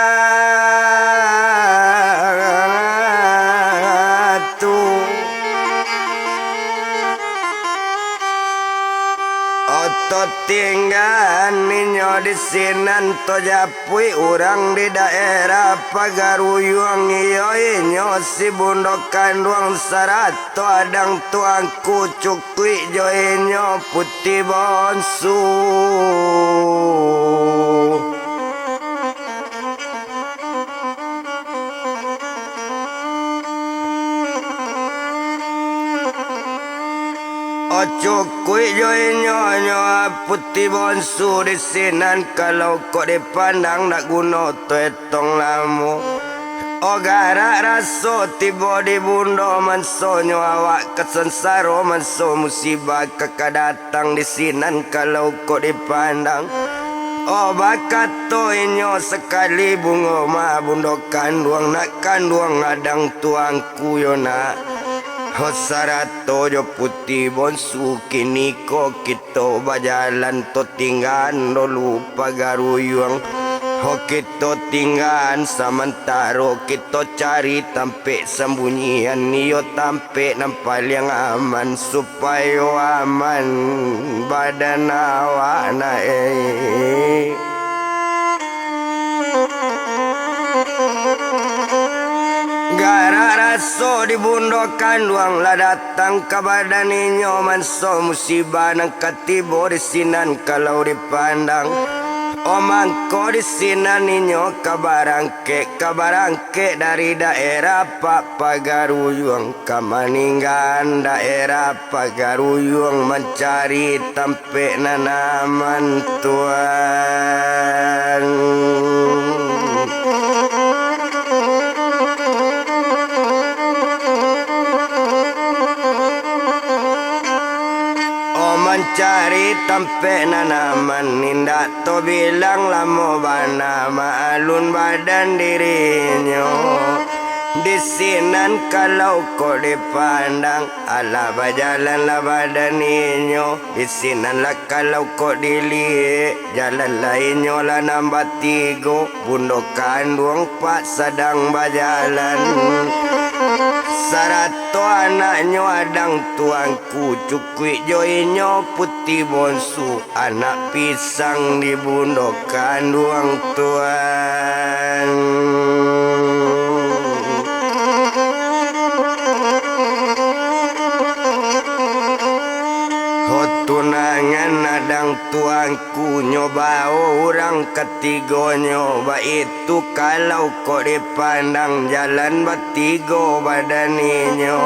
S1: otot tinggal ninyo di sinan to japui urang di daerah Pagaruyung iyo inyo si bundokan ruang sarato adang tuang kucukui jo inyo putih bonsu cukui joi nyo putih bonsu di sinan kalau kok dipandang nak guna tetong lamu ogara raso tiba di bundo manso nyo awak kesensaro manso musibah kekadatang di sinan kalau kok dipandang oh bakat to inyo sekali bungo ma bundo kanduang nak kanduang adang tuang kuyona Hosarato jo putih bonsu kini ko kita bajalan to tinggan dulu Pagaruyung ho kita tinggan samantaro kita cari tampe sembunyian iyo tampe nampal yang aman supaya aman badan awak naik Kara raso di bundokan luang lah datang ke badan inyo manso musibah nang katibo di sinan kalau dipandang. Omangko di sinan inyo kabarangke dari daerah Pagaruyung kamaninggan daerah Pagaruyung mencari tempe nanaman Tuhan. Mencari tempe nanaman nindak to bilang lamo bana maalun badan dirinya di sinan kalau kau dipandang ala bajalan lah badan inyo di sinan lah kalau kau dilihat jalan lainnya lah nambah 3 bundokan duang pak sedang bajalan. Sarato anaknya adang tuangku cukui joinyo putih bonsu anak pisang di bundokan duang tuan. Tunangan adang tuangku nyoba orang ketiga nyoba itu kalau kau dipandang jalan bertiga badan inyo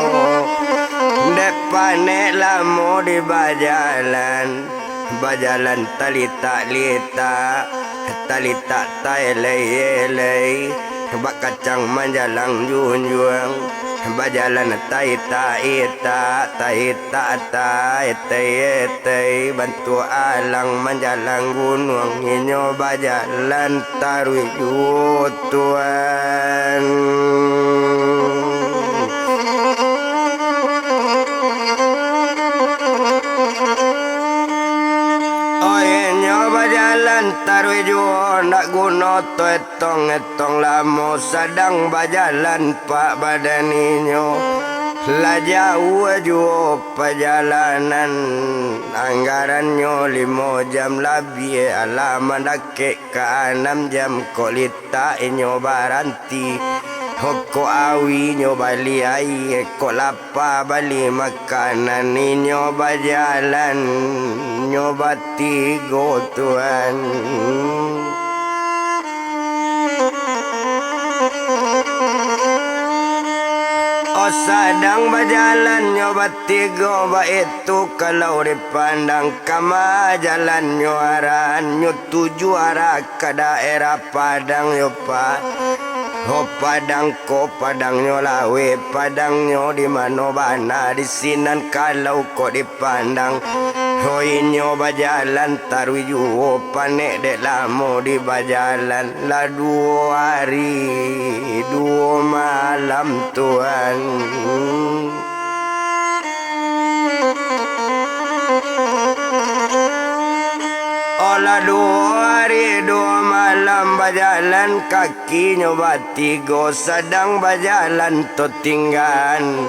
S1: depane lamo di bajalan talita elei bak kacang manjalang junjuang bajalan taita bantu alang manjalang gunung inyo bajalan tarui Tuhan. Tarui juo nak guna to etong lamo sedang bajalan pak badan inyo lah jauh juo perjalanan anggarannya 5 jam lebih alaman dakek ke 6 jam kolita inyo baranti hoko awi nyo bali ai ko lapa bali makanan inyo bajalan nyo batigo Tuhan. O sadang bajalan nyo batigo ba itu kalau dipandang kama jalan nyo aran nyo tuju arah ke daerah Padang yo pak. Ho padang nyo lawe padang nyo di mano bana di sinan kalau ko dipandang ho inyo bajalan tarui juo panek dek lamo di bajalan lah 2 hari 2 malam Tuhan. Olah 2 hari 2 malam bajalan kaki nyoba 3 sedang bajalan to tinggan.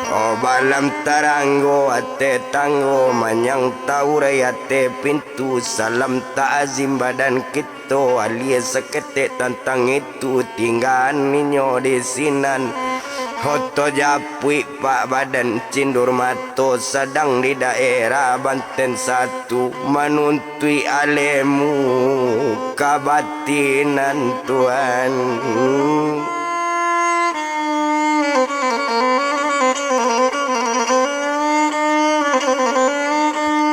S1: Oh balam taranggo ate tanggo manyang taurai ate pintu salam ta'azim badan kita alias seketek tantang itu tinggan ninyo di sinan. Hoto japui pak badan cindur mato sedang di daerah Banten 1 menuntui alemu kabatinan Tuhan.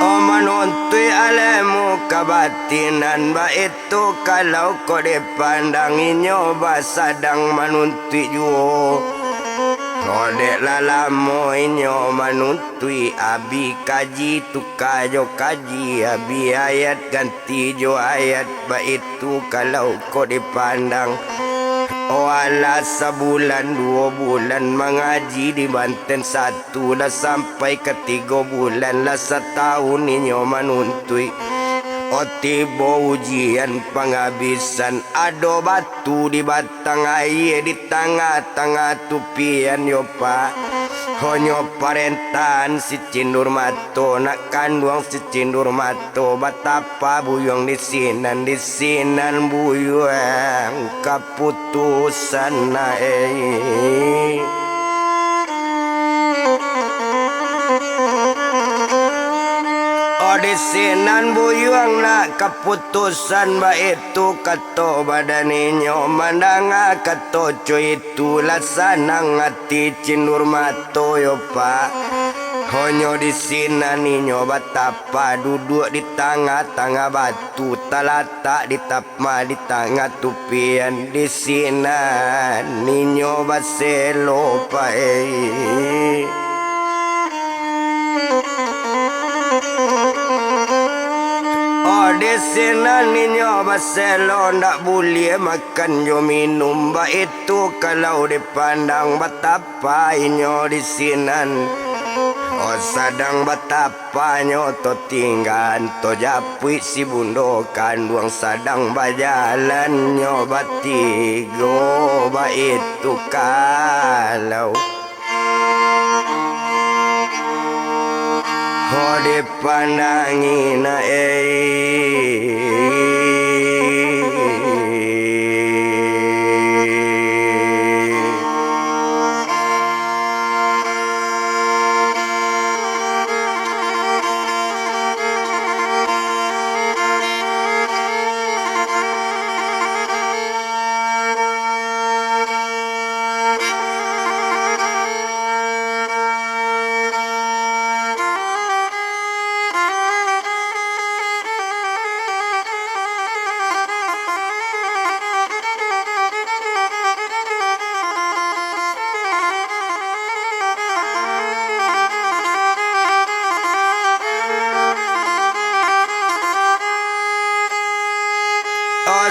S1: Oh menuntui alemu kabatinan ba itu kalau kau dipandang inyo ba sadang menuntui juo. Kodek lalamo inyo manuntui abi kaji tukajo kaji abi ayat ganti jo ayat ba itu kalau kau dipandang. Oh ala sebulan 2 bulan mengaji di Banten 1 dah sampai ke 3 bulan lah setahun inyo manuntui. O tibo ujian penghabisan ado batu di batang air di tengah-tengah tupian yo pak. Honyo parentan si Cindur Mato nak kanduang si Cindur Mato batapa buyong di sinan buyong kaputusan na di sinan buyuang na kaputusan ba itu kato badaninyo mandanga kato cuy itu lasanang ati Cindur Mato yo pa honyo di sinan ninyo batapa duduk di tengah-tengah batu talata di tapma di tengah tupian di sinan ninyo baselo pa di sini ninyo baselo ndak boleh makan yo minum ba itu kalau dipandang betapa inyo di sinan sadang betapa nyo to tinggan to japui si bundo kanduang sadang bajalan nyo batigo ba itu kalau dipandangi na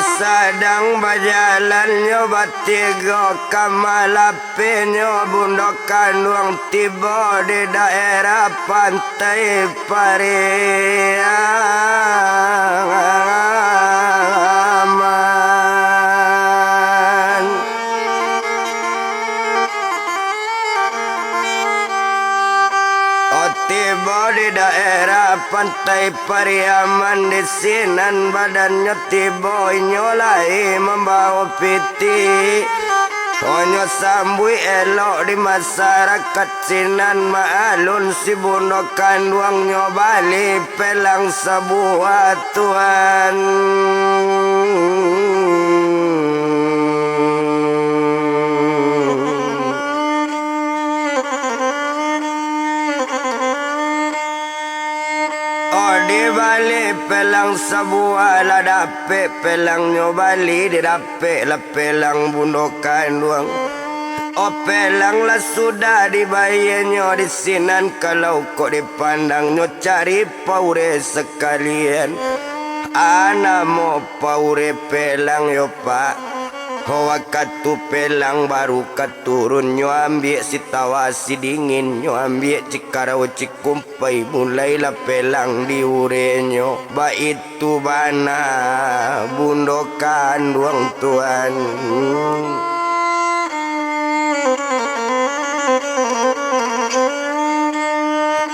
S1: sadang berjalan nyo batigo kamalapi nyo bundok kanduang tiba di daerah pantai Pariaman. Tiba di daerah pantai Pariaman di sinan badannya tiba nyolai membawa piti honyo sambui elok di masyarakat sinan maalun si bundo kanduang nyobali pelang sebuah tuan di balik pelang sebuah la dapet pelang nyo bali di dapet la pelang bundo kanduang pelang lah sudah dibayar nyo di sinan kalau kok dipandang nyo cari paure sekalian ana mo paure pelang yo pak Hoa katu pelang baru katurun nyo ambil si tawa si dingin nyo ambil cikarau cikumpai mulailah pelang diure nyo ba itu bana bundo kanduang tuan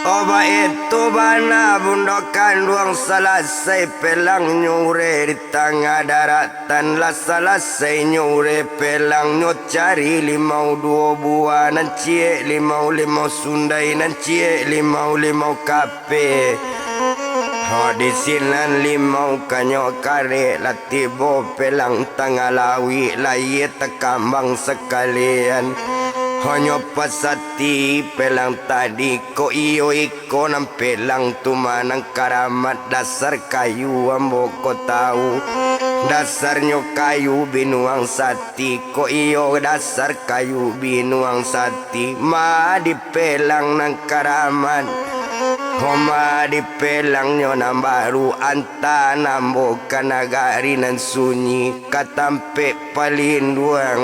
S1: Oba itu bana bundo kanduang selesai pelang nyure di tengah daratan lah selesai nyure pelang nyo cari 52 buah nan cie 55 sundai nan cie 55 kape di sinan 5 kanyo kare lah tibo pelang tengah lawi lah ye tekambang sekalian Honyo pasati pelang tadi ko iyo iko ng pelang tumanang karamat dasar kayu ambo ko tahu dasar nyo kayu binuang sati ko iyo dasar kayu binuang sati ma di pelang ng karamat Homa di pelang nyo na baru anta nambo kanagari nan sunyi katampe palinduang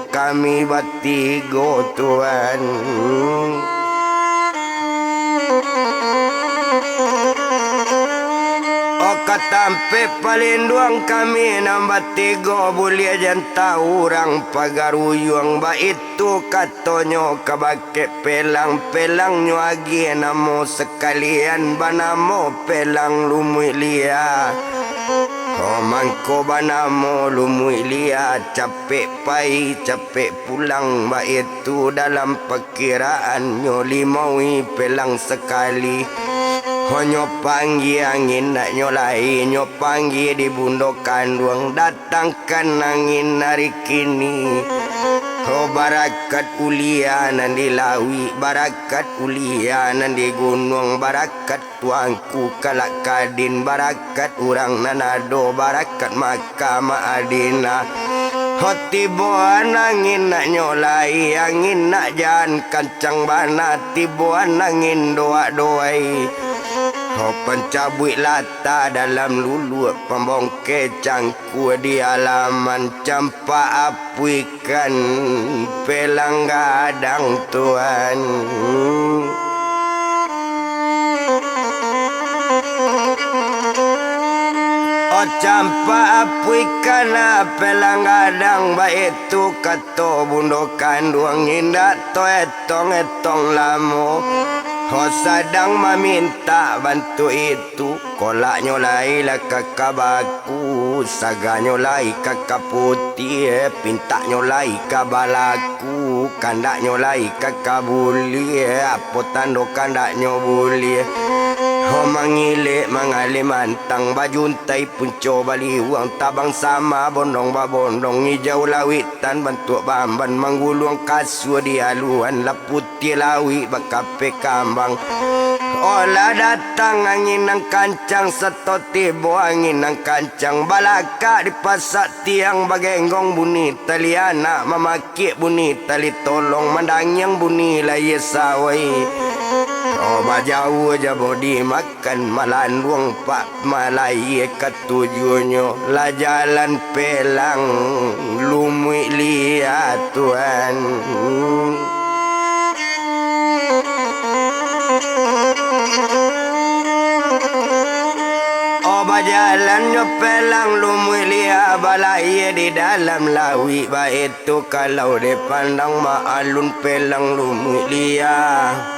S1: kami batigo tuan katampe palinduang kami nambah tigo bulia janta urang pagaruyuang ba itu katonyo kabake pelang-pelang nyuagi namo sekalian banamo pelang lumuilia mangko banamo lumuilia capek pai capek pulang ba itu dalam perkiraan nyo limaui pelang sekali. Nyo panggi angin nak nyolai nyo panggi di bundokan duang datangkan angin hari kini. Barakat ulianan di lawi barakat ulianan di gunung barakat tuangku kalak kadin barakat urang nanado barakat makama adina. Tibuan angin nak nyolai angin nak jalan kancang bana tibuan angin doa-doai. Pencabut lata dalam lulu pembong kecangku di halaman campa apuikan pelang gadang tuan. Campa apuikan pelang gadang baik tu kato bundokan duang indah to etong lamo. Sedang meminta bantu itu kolak nyolai lah kakak baku saga nyolai kakak putih pinta nyolai kabalaku kandak nyolai kakak buli apa tando kandak nyobuli. Mangile mangale mantang bajuntai punco bali uang tabang sama bondong babondong hijau lawitan bantu bamban manggulung kasur di haluan laputi lawi bakape kambang. Olah datang angin nang kancang setoti bo angin nang kancang balaka di pasak tiang bagenggong bunyi tali anak memaki bunyi tali tolong mandangyang bunyi laye sawai. Bajau aja bodi makan malandung pak malai ketujuhnya la jalan pelang lumui lihat tuan. Jalannya pelang lumui lihat balai di dalam lawi baik tu kalau dipandang maalun pelang lumui lihat.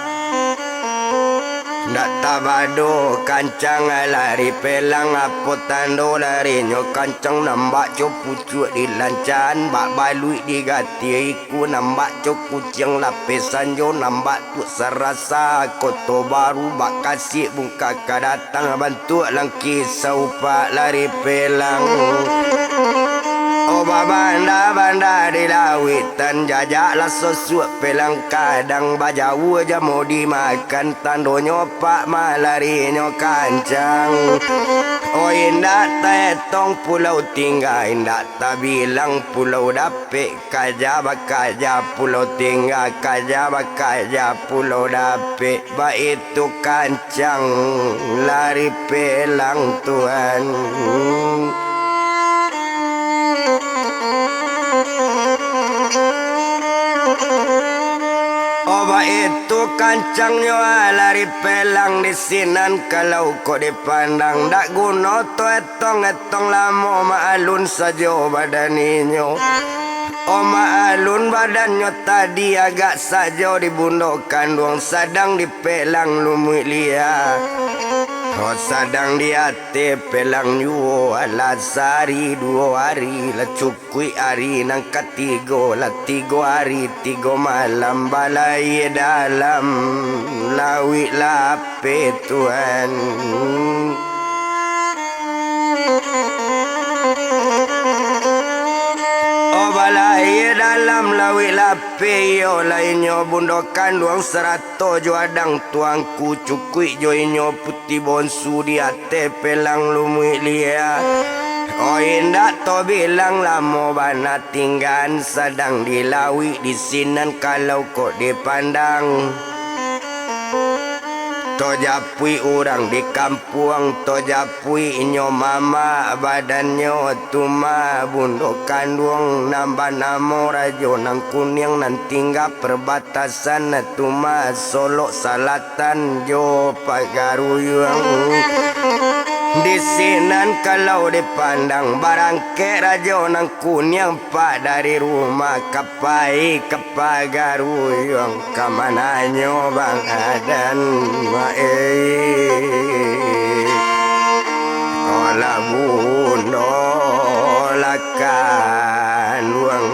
S1: Ndak tabado kancang lari pelang apa tando lari nyo kancang nambak cok pucuk di lancan bak balui di gati iku nambak cok kucing lapisan jo nambak tu serasa koto baru bak kasih buka kadatang bantu langki saupak lari pelang. Banda di lawitan jajaklah sesuap pelang kadang bajau aja mau dimakan tando nyopak malari nyo kancang. Indah tetong pulau tinggal indah tak bilang pulau dapik kaja bakaja pulau tinggal kaja bakaja pulau dapik ba itu kancang lari pelang tuan. Itu kancangnya lari pelang di sinan kalau kau dipandang dak guna to etong lamo maalun saja badaninyo. Maalun badannya tadi agak saja dibundokan duang sadang di pelang lumui liat. Sadang di hati pelang yuo alasari 2 hari la cukui hari nang ketigo la 3 hari 3 malam balai dalam lawi lape tuan. Balai dalam lawi lape yo lainyo bundokan duang 100 jo adang tuangku cukui jo inyo putih bonsu di ate pelang lumui lia. Indah to bilang lamo bana tinggan sedang dilawi di sinan kalau kok dipandang. To japui orang di kampung to japui inyo mama badannya tuma bundok kandung nambah namo rajo nang kuning nan tinggal perbatasan tuma Solo Selatan jo pagaruyang. Di sinan kalau dipandang barangke rajo nang kunyang pak dari rumah kapai kepagaruyong kamananyo bang adan ola buno lakan luang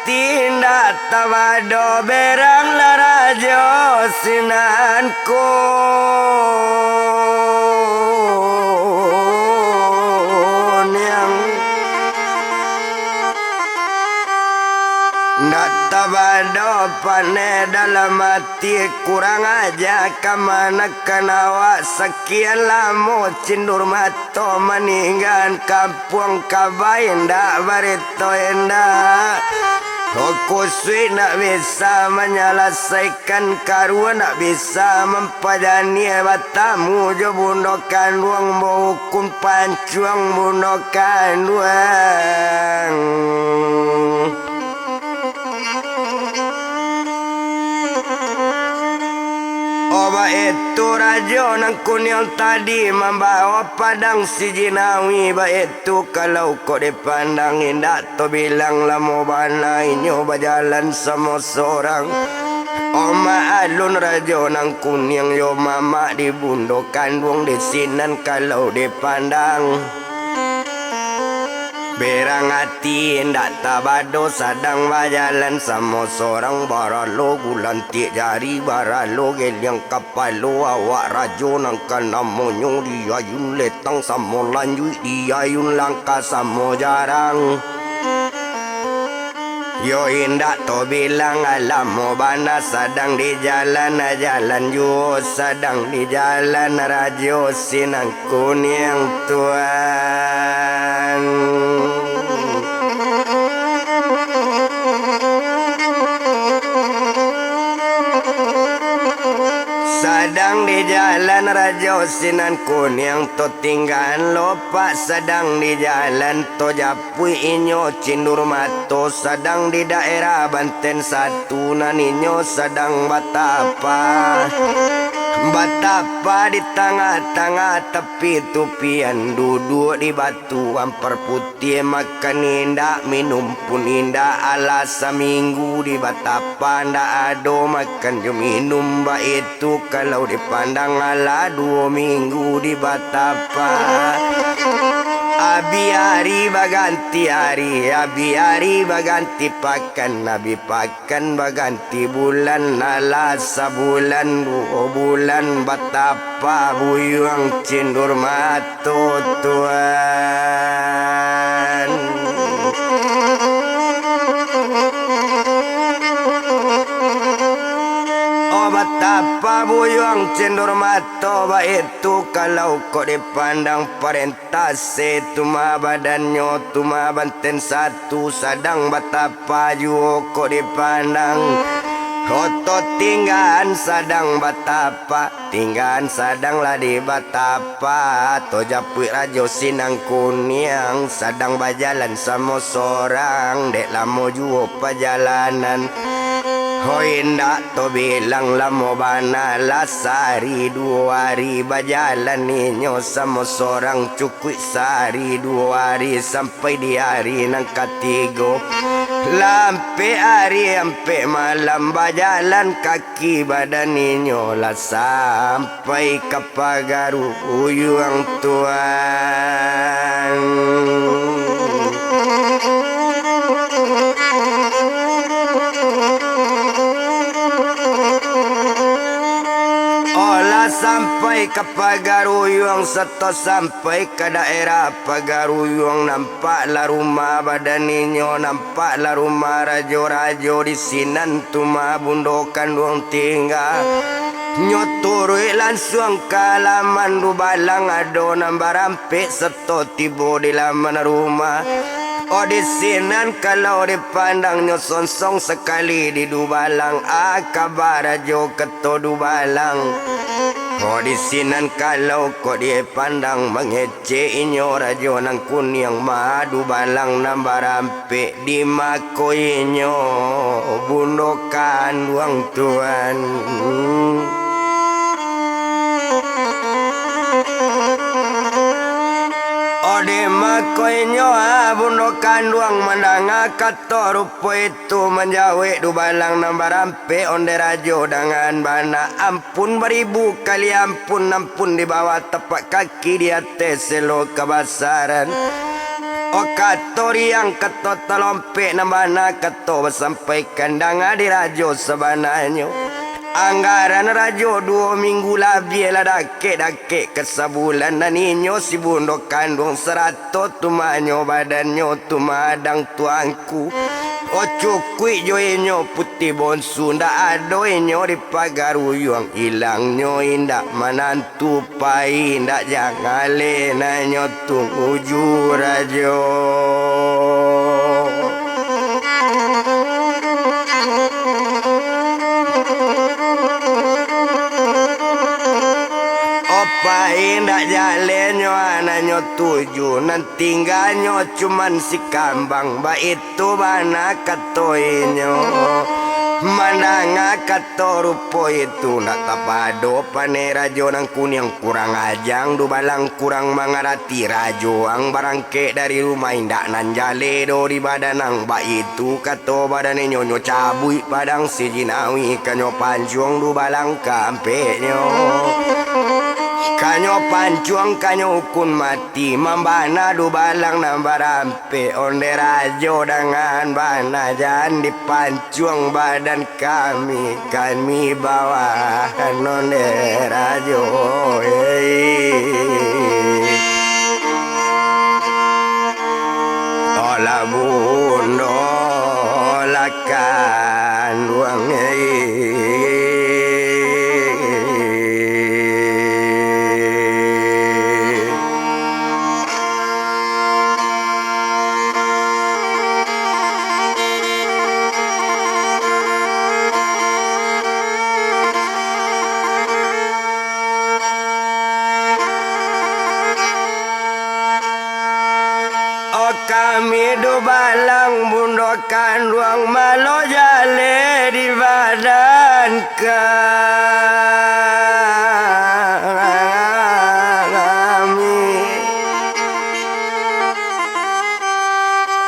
S1: tindak tawado berang larajo sinanku yang ndak tawado pane dalam hati kurang aja kamana kanawa sekian lama cindur mato meninggan kampung kabai ndak barito endak Aku sui nak bisa menyelesaikan karua nak bisa mempadani batamu jo bundokan ruang hukum pancuang bundokan ruang Oba itu rajo nang kunyang tadi membawa padang si jinawi ba itu kalau kau dipandang indah to bilang lamo bana inyo berjalan sama seorang Oma alun rajo nang kunyang yo mama di bundo kandung di sinan kalau dipandang Berang hati ndak tabado sadang bajalan sama seorang baralo gulan tik jari baralo geliang kapalo awak rajo nang kana monyong diayun letang sama lanjut diayun langkah sama jarang Yo indak to bilang alam bana sadang di jalan yo sadang di jalan rajo sinang kuning tuan Sadang di jalan rajo sinan kuning to tinggal lopak sadang di jalan to japui inyo cindur mato sadang di daerah Banten satu naninyo sadang batapa di tengah-tengah tepi tupian duduk di batu ampar putih makan indah minum pun indah alas seminggu di batapa ndak ado makan jo minum ba itu kalau dipandang ala 2 minggu di batapa Abi hari baganti hari Abi hari baganti pakan Nabi pakan baganti bulan ala sabulan 2 bulan batapa buyuang cindur mato tuan Betapa buyuang cendur mato ba itu kalau kau dipandang perintah setuma badannya tuma Banten satu sadang betapa juga kau dipandang Koto tinggalan sadang batapa tinggalan sadang lah di batapa to japui rajo sinang kunyang sadang bajalan sama seorang dek lamo juga perjalanan Hoi ndak to bilang lamo bana lasari 2 hari berjalan ninyo sama seorang cukui sehari 2 hari sampai di hari nang ketiga lampe hari sampai malam berjalan kaki badan ninyo lah sampai ke pagaru uyuang tuan sampai ke Pagaruyung seto sampai ke daerah Pagaruyung nampaklah rumah badaninyo nampaklah rumah rajo-rajo di sinan tuma bundokan duang tinggal nyoturui langsung kalaman du balang ado nambarampe seto tibo di laman rumah Odisinan kalau dipandangnya sonsong sekali di Dubalang akabar rajo keto Dubalang. Odisinan kalau kau dipandang mengece inyo rajo nang kunyang madu balang nambah rampe di makoinyo bundokan uang tuan. Ode makoinyo bundo kanduang mandanga kato rupo itu menjawe Dubalang nambah rampe onde rajo dengan bana ampun beribu kali ampun di bawah tepak kaki di atas selo kebasaran. O kato riang kato telompe nambana kato bersampaikan danga di rajo sebananyo. Anggaran rajo 2 minggu lebih lah dake kesabulan dan inyo si bundo kandung 100 tumanyo badannya tumadang tuangku. O cukui jo inyo putih bonsu ndak ado inyo di pagaruyuang ilangnya indak menantu pai ndak jangan lenanyo tunggu rajo. Indak jalenyo ananyo 7 nanti tinggalnya cuman si kambang ba itu bana katoinyo mandanga kato rupo itu nak kapado pane rajo nang kuning kurang ajang Dubalang kurang mangarati rajo ang barangke dari rumah indak nan jale do di badan ang ba itu kato badane nyonyo cabui padang si jinawi kanyo panjung Dubalang kampenyo. Kanyo pancuang kanyo ukun mati mambana Dubalang nambah rampe onde rajo dengan bana jangan dipancuang badan kami bawa onde rajo. Ola bundo lakan uang kami Dubalang bundokan ruang malo jale di badan kami.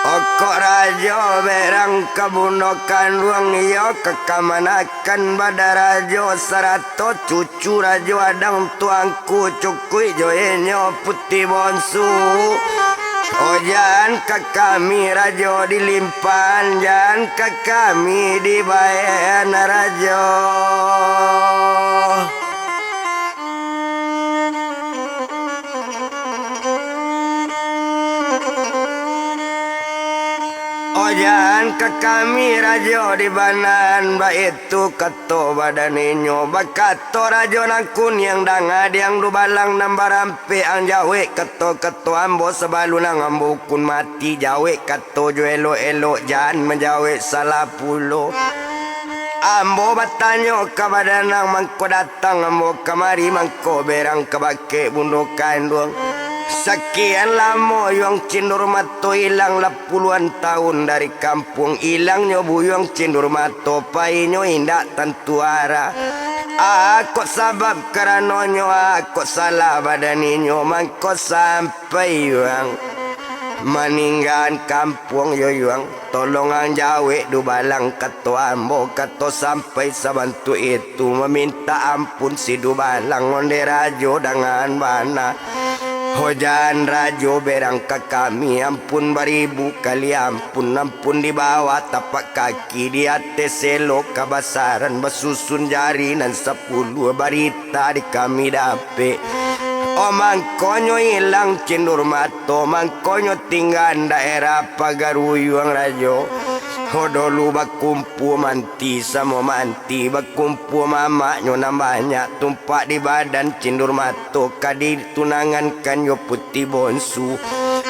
S1: Okok rajo berang kebundokan ruang iyo kekamanakan pada rajo 100 cucu rajo adang tuangku cukui joenyo putih bonsu. Jangan ke kami rajo dilimpan, jangan ke kami dibayan rajo. Jangan ke kami rajo di banan ba itu kato badaninyo bakato rajo nang kunyang danga diang Dubalang nambah rampe ang jawe kato ambo sebalu nang ambo kun mati jawe kato jo elo jangan menjawe salah pulo. Ambo batanyo ke badanang mangko datang ambo kamari mangko berang kebake bundokan duang. Sekian lama yang cindur mato hilang lah puluhan tahun dari kampung hilangnya buyong cindur mato painyo indak tentu arah. Aku sabab karanonyo aku salah badaninyo mangko sampai yang meninggal kampung yoyang tolongan jawe Dubalang kato ambo kato sampai sabantu itu meminta ampun si Dubalang onde rajo dengan bana. Hojan rajo berang ke kami ampun beribu kali ampun di bawah tapak kaki di atas selo kebasaran bersusun jari nan 10 barita di kami dape. O mangkonyo hilang cindur mato mangkonyo tinggal daerah pagaruyuang rajo. Hodolu bakumpu manti sama manti bakumpu mamaknyo banyak tumpak di badan cindur mato kadi tunangan kanyo putih bonsu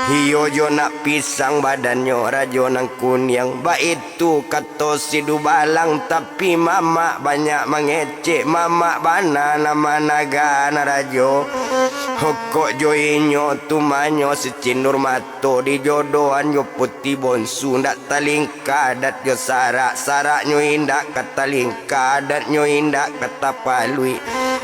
S1: Iyo jo nak pisang badannya rajo nang kunyang. Ba itu kata si dubalang tapi mama banyak mengecek. Mama bana nama nagana rajo. Hokok jo inyo tumanyo si cinur mato. Di jodohan yo putih bonsu. Ndak talingka dat yo sarak. Sarak nyo indak kata lingka. Dat nyo indak kata palui.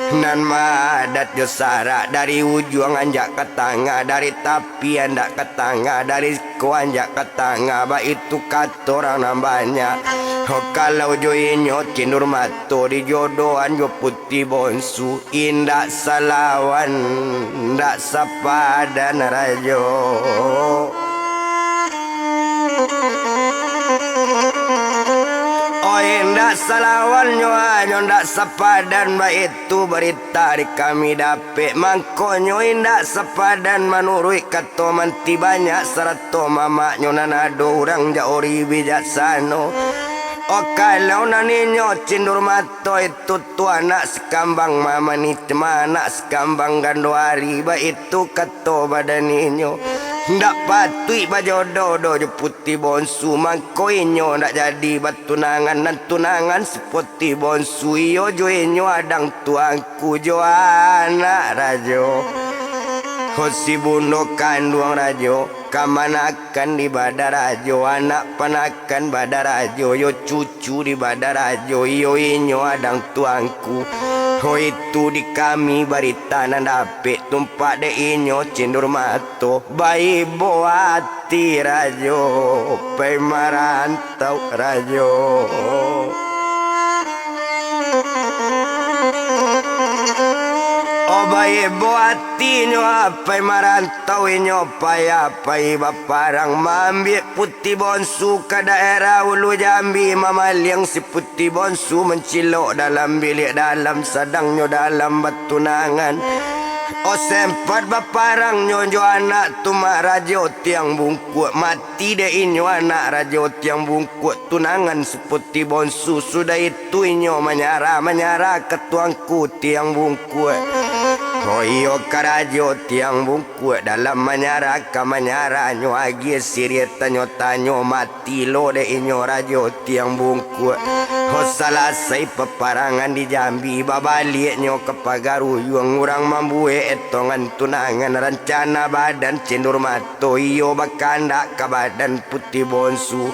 S1: Nan madat yo sarak. Dari ujung anjak ke tangga. Dari tapi andak ke tangga. Dari ko anjak ke tangga. Ba itu kata orang nambahnya. Oh, kalau jo inyo cinur mato. Di jodohan yo putih bonsu. Indak salawan. Ndak sepadan rajo. Oh indak salawan nyo ndak sepadan. Ba itu berita di kami dapet. Mangkonyo indak sepadan. Menurut kata manti banyak. Serta mama nyo nanado orang jaori bijaksano. Oh kalau naninyo cindur mato itu tu anak sekambang mama ni cuma anak sekambang gandoari. Ba itu kata badaninyo ndak patui bajodoh do putih bonsu. Mangko inyo ndak jadi batunangan dan tunangan seputih bonsu. Iyo jo inyo adang tuangku jo anak rajo. Hosi bundo kandung rajo. Kamanakan di badarajo. Anak panakan badarajo. Yo cucu di badarajo. Yo inyo adang tuangku. Oh itu di kami barita nandapik. Tumpak de inyo cindur mato. Bayi boati rajo. Pai marantau rajo. Bayi buati nyo apai marantau inyo apai baparang mambik putih bonsu ke daerah Ulu Jambi. Mamaliang si putih bonsu mencilok dalam bilik dalam sedangnya dalam batunangan. Oh sempat baparang nyo anak tu mak rajo tiang bungkuk. Mati de inyo anak rajo tiang bungkuk tunangan seputih bonsu. Sudah itu inyo menyara ke tuangku tiang bungkuk. Oh iyo karajo tiang bungkuk dalam menyara nyo agi sirit tanyo mati lo de inyo rajo tiang bungkuk. Oh salasai peparangan di Jambi babalik nyo ke Pagaruyung urang mambue etongan tunangan rencana badan cindur mato. Iyo bakanda ke badan putih bonsu.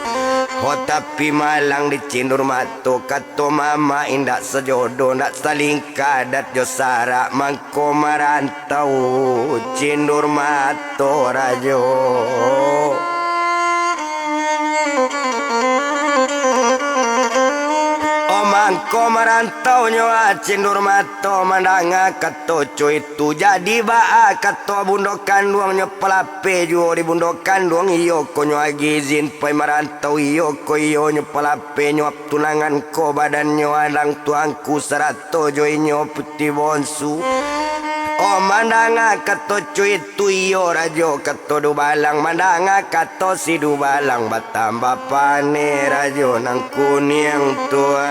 S1: Oh tapi malang di cindur mato kato mama indak sejodoh ndak saling kadat jo sarak. Mangko marantau cindur mato rajo. Mangko marantau nyoa cindur mato mandanga kato cuy itu jadi baa kato bundo kandung nyo pelape jo di bundo kandung. Iyo ko nyo agizin pai marantau. Iyo ko iyo nyo pelape nyo tunangan ko badan nyo alang tuangku serato jo inyo putih bonsu. Oh mandanga kato cuy itu iyo rajo kato dubalang. Mandanga kato si dubalang batambah pane rajo nang kuning tuan.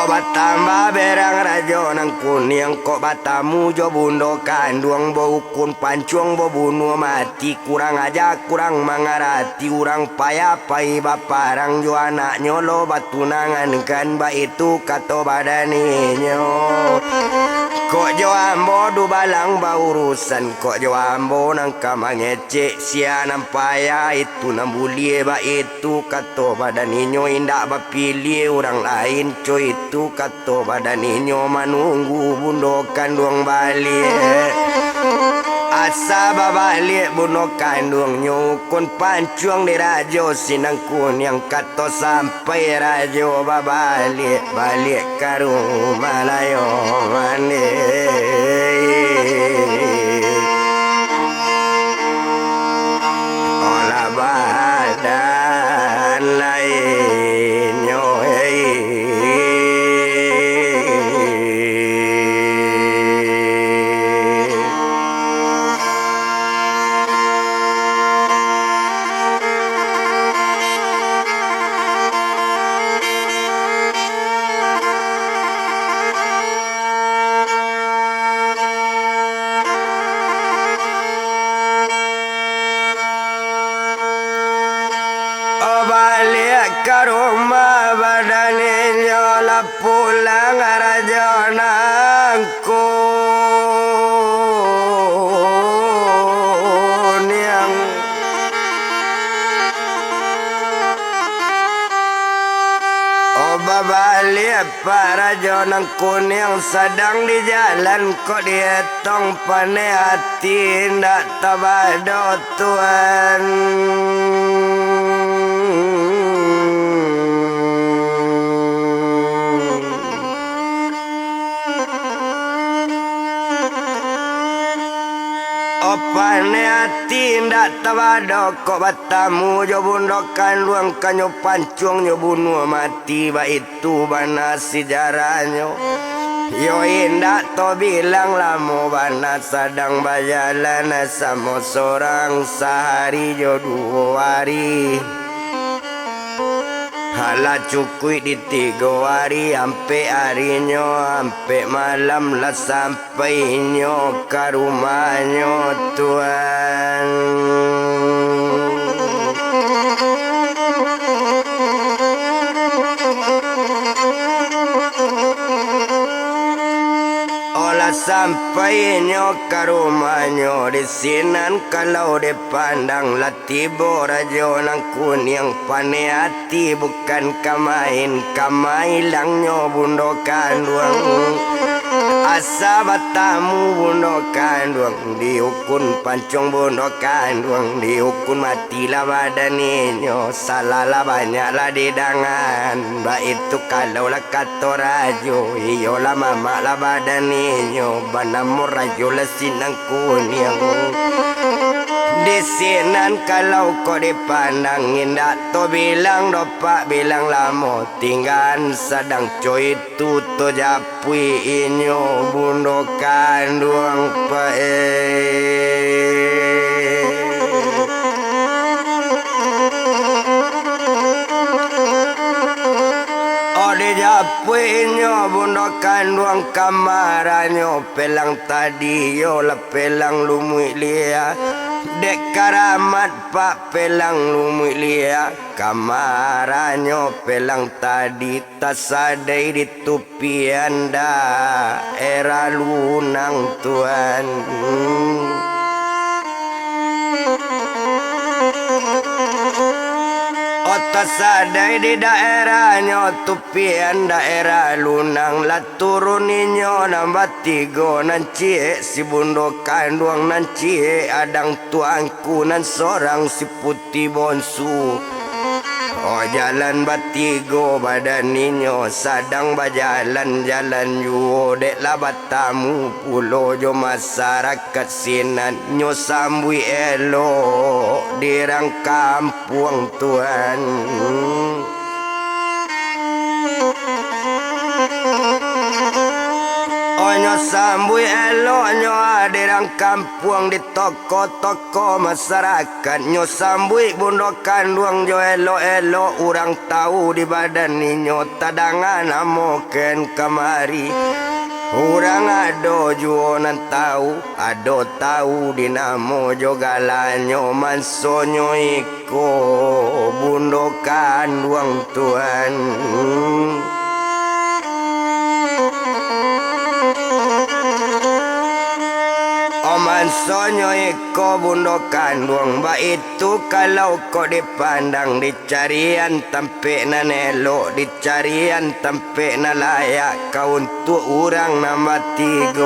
S1: Batambah berang rajo nang kuning kok batamu jo bundo kandung bau kun pancung bau bunuh mati. Kurang aja kurang mangarati urang payapai baparang jo anak nyolo batunangan kan ba itu kato badaninyo. Kok jo ambo du balang ba urusan. Kok jo ambo nang kamangecek sia nampaya itu nambulie ba itu kato badaninyo indak bapilih orang lain coy itu. Kato badaninyo manunggu bundo kandung balik. Asa babalik bundo kandung nyukun pancuang di rajo sinang kunyang kato sampai rajo babalik balik ke rumah layo mandi. Olah badan lain nyo pulang raja nangku niang Oba balik para jonang kuning sedang di jalan kok dia tong pane hati ndak tabado Tuhan Opane hati ndak tabado kok batamu jo bundokan luang kanyo pancung nyo bunuh mati ba itu bana sejarahnya yo indak to bilang lamo bana sedang bajalan sama seorang sehari jo 2 hari Hala cukui di 3 hari ampe harinya ampe malam lah sampainya ke rumahnya Tuhan Olah sampainya ke rumahnya di sinan kalau dipandang latibo rajo nang kuning pane hati bukan kamain kamailangnyo bundokan duang asa batamu bundokan duang diukun pancung bundokan duang diukun matilah badaninyo salalah banyaklah didangan ba itu kalau lah kata rajo iyolah mama lah badaninyo banamur rajo lah sinang kuning di sinan kalau kau dipandang indah to bilang dopak bilang lamo tinggal sedang coy itu to japui inyo bundokan duang Ode japuinyo bundokan duang kamaranyo pelang tadi yo la pelang lumui lia dek karamat pak pelang lumui lia kamaranyo pelang tadi tasadai di tupi anda era lunang Tuhan Tasadai di daerahnya tupian daerah lunang lah turuninyo nambah 3 nancie si bundokan duang nancie adang tuangku nan sorang si putih bonsu Oh jalan batigo badaninyo sadang bajalan jalan yo dek lah batamu pulo jo masyarakat sinan nyo sambui elo dirang kampung Tuhan Onyo sambui elo nyo dirang kampung di toko-toko masyarakat nyo sambui bundokan luang jo elo-elo urang tahu di badan ninyo tadangan amoken kamari urang ado juonan tahu di namo jo galanyo mansonyo iko bundokan luang Tuhan Mansonyo iko bundokan duang ba itu kalau kau dipandang dicarian tempe na nelo dicarian tempe na layak kau untuk orang nama 3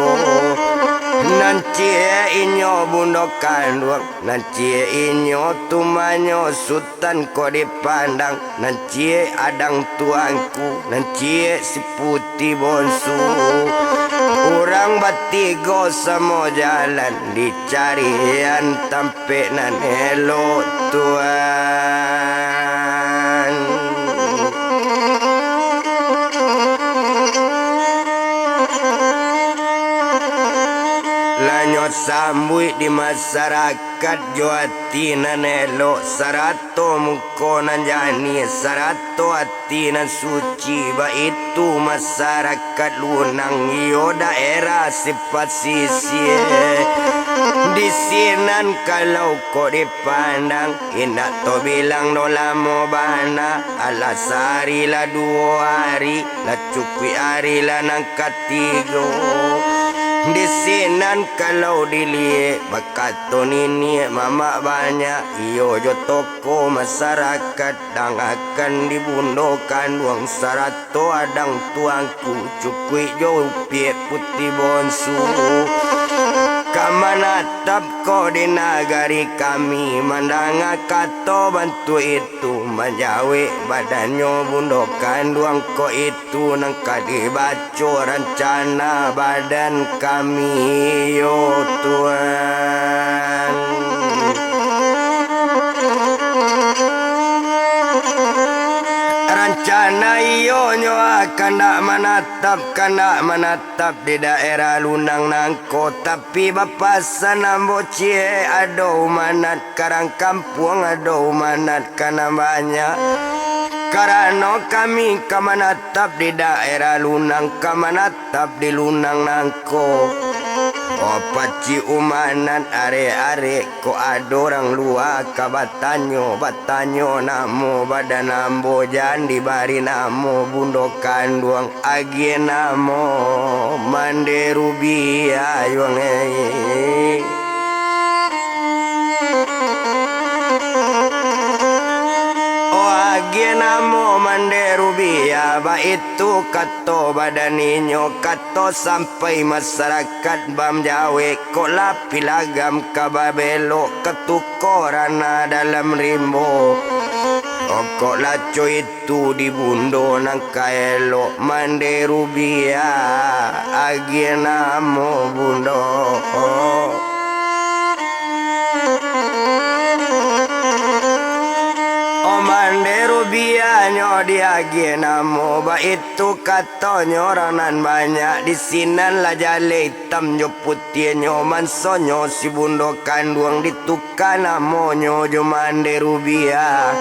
S1: nancie inyo bundokan duang nancie inyo tumanyo sultan kau dipandang nancie adang tuanku nancie si putih bonsu Urang batigo samo jalan dicarian tempe nan elo Tuhan Lanyo sambui di masyarakat Jawa Tinan elok sarato muko nan jani sarato hati nan suci ba itu masyarakat lunang iyo daerah sifat sisi di sinan kalau kau dipandang indah to bilang no lamo bana alasari la 2 hari la cukwi hari la nang katigo di sinan kalau dilihat bakato nini mama banyak iyo jo toko masyarakat dang akan dibundokan uang sarato adang tuangku cukwi jo pie putih bonsu kamanatap ko di nagari kami mandang kato bantu itu menjawe badannya bundokan duang ko itu nang kadibaco rencana badan kami yo Tuhan. Rencana iyo nyo akan nak menatap di daerah lunang nangko tapi bapasan ambo cie ado manat karang kampung ado manat kana banyak karena kami kamanatap di daerah lunang kamanatap di lunang nangko paci umanan are-are ko adorang luar kabatanyo batanyo namo badan ambo jandi bari namo bundokan duang agi namo mande rubi ayong namo mande rubia ba itu kato badaninyo kato sampai masyarakat bam jawe ko lapi lagam kababelo ketukorana dalam rimbo kok laco itu dibundo nang kaelo mande rubia agi namo bundo Mandero bianyo diage namo ba itu katonyo ranan banyak di sinan la jale hitam nyo putih nyo mansonyo si bundokan duang ditukan namonyo jo mandero bia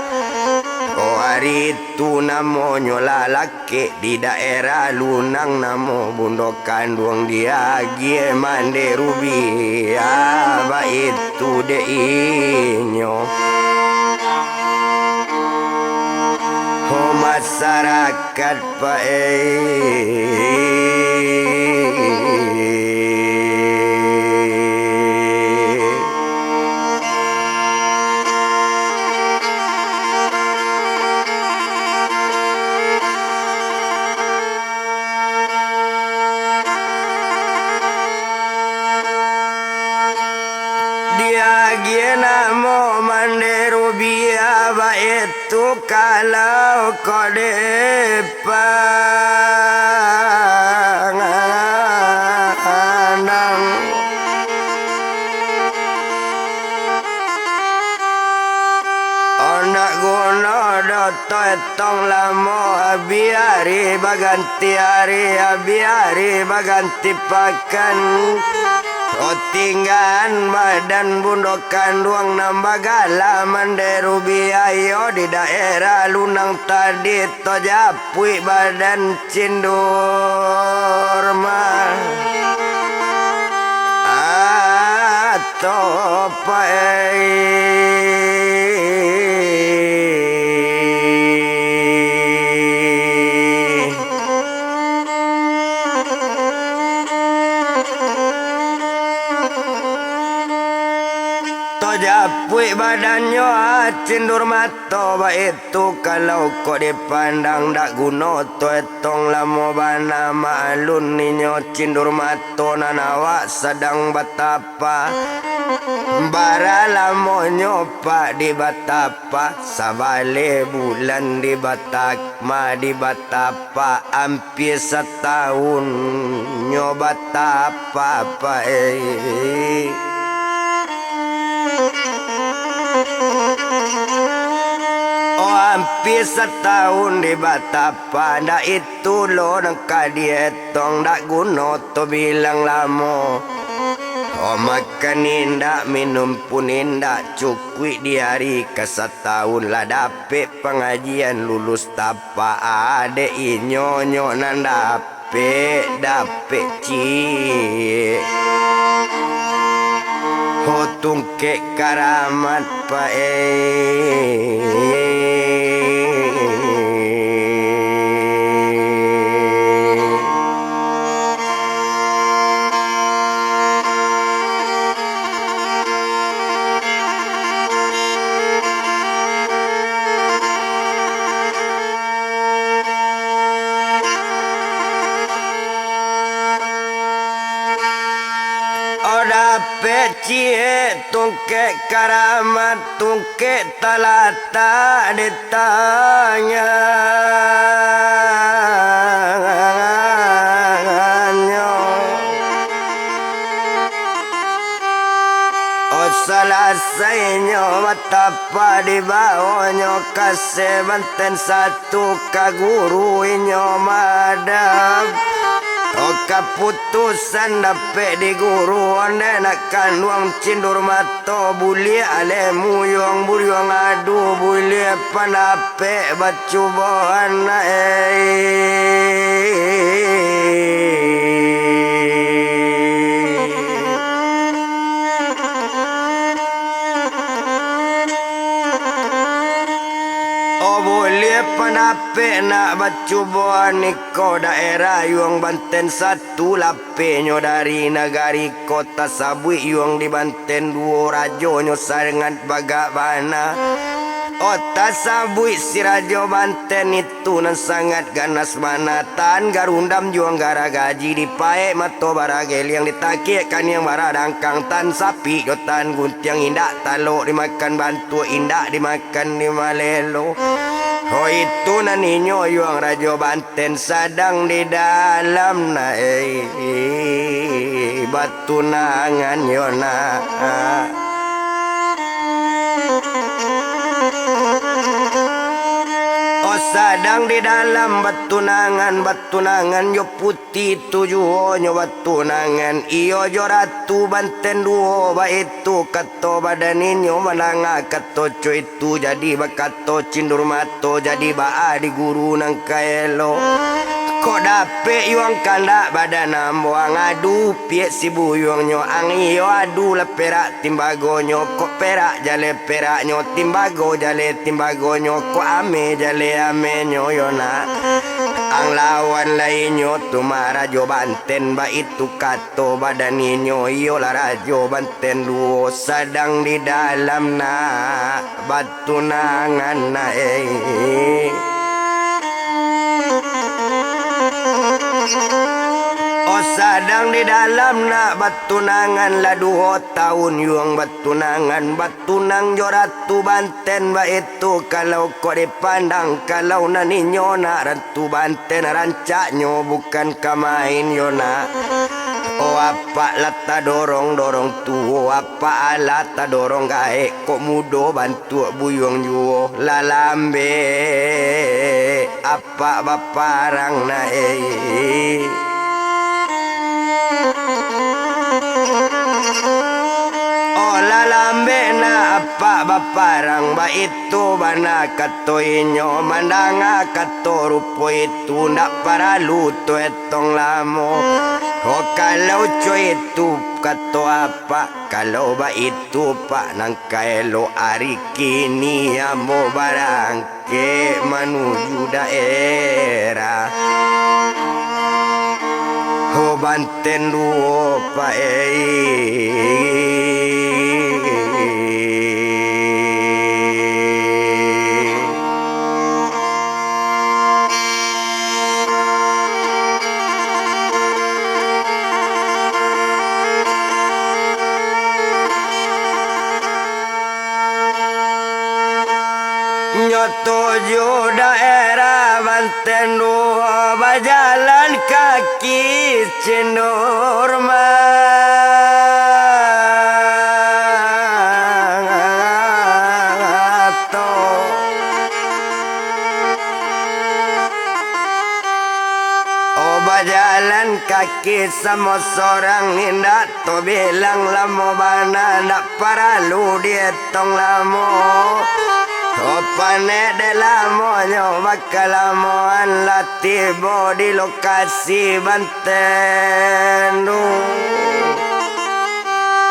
S1: hari itu namonyo lalake di daerah lunang namo bundokan duang diage mandero bia ba itu de inyo masyarakat namo mandero bia ba itu kalau kode panganang onak guna doto etong lamo biari baganti pakan tinggan badan bundokan duang nambah gala manderu biayo di daerah lunang tadi to japui badan cindur mah atau japui badannya cindur mato ba itu kalau kau dipandang dak guno to etong lamo bana malun ninyo cindur mato nanawa sedang batapa bara lamo nyopa di batapa sabale bulan di batakma di batapa hampir setahun nyoba tapa hampir setahun di Batapa ndak itu lo nang kadietong ndak guno to bilang lamo Oh makan indah, minum pun indah, cukui di hari ke-1 lah dapet pengajian lulus tapa ade inyonyo nan dapet cik. Ho tungke karamat pa Pecie tungke karamat tungke talata ditanya oh selesainya watapa di bawahnya kasih banten 1 kaguru inyo madam. Oh keputusan dapet di guru ane nakkan luang cindur mato bulia ale muyong buryong adu bulia panape bacubo anak panape nak bacubo niko daerah yuang Banten 1 lapenyo dari negari kota Sabui yuang di Banten 2 rajonyo sarengat bagabana Ota Sabui si rajo Banten itu nan sangat ganas manatan garundam juang gara gaji dipae mato baragel yang ditakikkan yang baradangkang tan sapi jotan guntiang indak talo dimakan bantu indak dimakan di malelo. Oh itu naninyo yuang rajo Banten sadang di dalam na batu nangan yona. Oh sadang di dalam batunangan yo putih tujuh nyo batunangan iyo jo ratu Banten 2 ba itu kato badaninyo malanga kato co itu jadi bakato cindur mato jadi baa di guru nang kaelo kok dapet yuang kanda badanam buang adu piek si buyong nyo ang iyo adu la perak timbago nyo kok perak jale perak nyo timbago jale timbago nyo kok ame jale ame nyo yona ang lawan lainyo tuma rajo Banten ba itu kato badaninyo iyo la rajo Banten 2 sadang di dalam na batu nangan na Oh sadang di dalam nak batunangan lah 2 tahun yuang batunang joratu Banten ba itu kalau kau dipandang kalau naninyo nak ratu Banten rancaknyo bukan kamain yona. Oh apa lata dorong tuo apa alata dorong gae kok mudo bantu buyong juo lalambe apa baparang nae. Oh lalambe na apa baparang ba itu bana kato inyo mandanga kato rupo itu ndak para luto etong lamo. Oh kalau coy itu kato apa kalau ba itu pak nang kaelo ari kini amo barangke menuju daerah. Oh Banten 2 pa Nyotojo daerah Banten 2 berjalan kaki cendur mato. Oh Berjalan kaki sama seorang indah tu bilang lama bana nak paralu dia tong lamo Opane de lamo nyoba kalamoan latih di lokasi Banten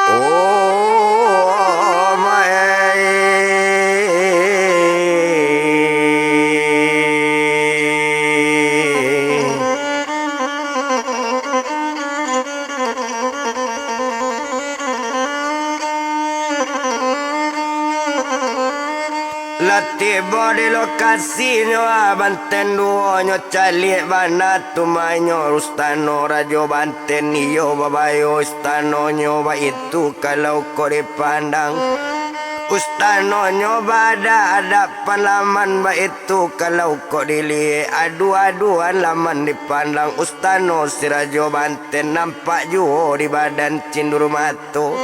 S1: Oh my Tiba di lokasi nyo Banten duo nyo calik bana tumanyo Ustano Rajo Banten iyo babayo Ustano nyo ba itu kalau kau dipandang Ustano nyo bada hadapan laman ba itu kalau kau dilihat adu-aduan laman dipandang Ustano si Rajo Banten nampak juho di badan cindur mato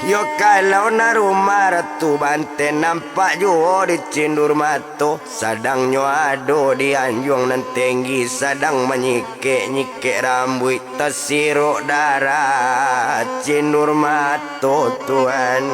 S1: Yo kalau na rumah Ratu Banten nampak juho di cindur mato Sadang nyo ado di anjung nan tinggi Sadang menyikik-nyikik rambut tersiruk darah cindur mato Tuhan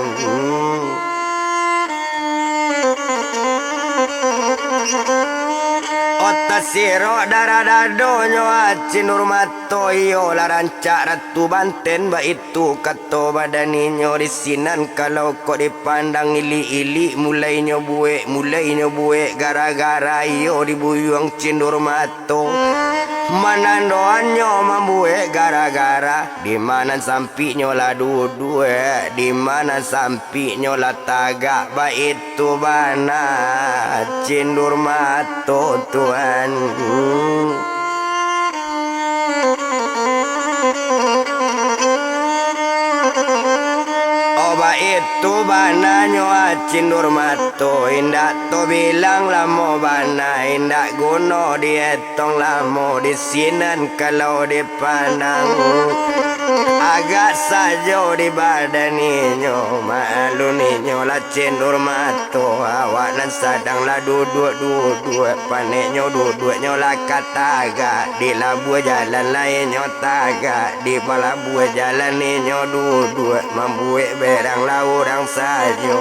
S1: Otak siro darah dado nyoa cinur mato iyo la rancak Ratu Banten ba itu kato badaninyo di sinan kalau kau dipandang ili-ili mulai buek gara-gara iyo dibuyung cinur mato Manandoannya membuek gara-gara di mana sampinyo la duduk di mana sampinyo la tagak ba itu bana cindur mato Tuhan Oba itu bana nyoa cindur mato indak to bilang lamo bana indak guno dietong lamo di sinan kalau dipandang agak saja di badan ninyo malu ninyo la cindur mato awak nan sadang la duduk paneknyo duduknyo la kataga di labuh jalan lainnya taga di palabuh jalan ninyo duduk membuat berang la orang saja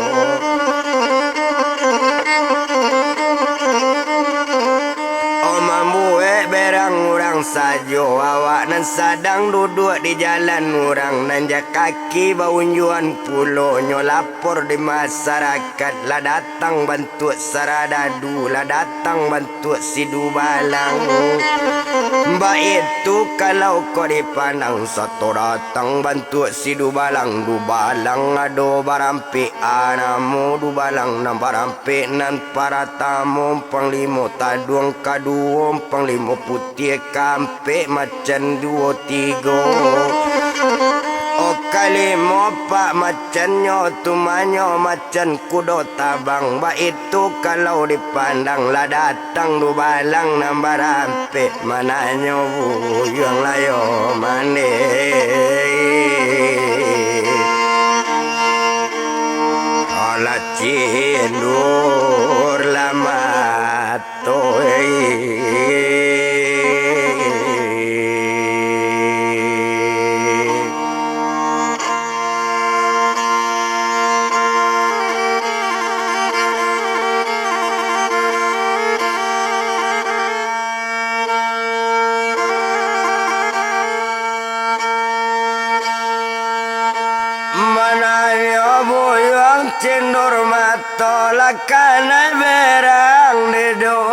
S1: berang orang sajo awak nan sadang duduk di jalan orang nanjak kaki baunjuan pulau nyo lapor di masyarakat la datang bantu saradadu la datang bantu sidu balang mbak itu kalau kau dipandang satu datang bantu sidu balang du balang ado barampi anamu du balang nan barampi nan para tamu panglimo taduang kaduong panglimo putih kampe macan 2-3 Oh kalimo pak macannya tumanyo macan kudo tabang ba itu kalau dipandang la datang du balang nambar ampe mananyo buyang layo mane Ola cindur lama toy cindur mato lakana berang di dubalang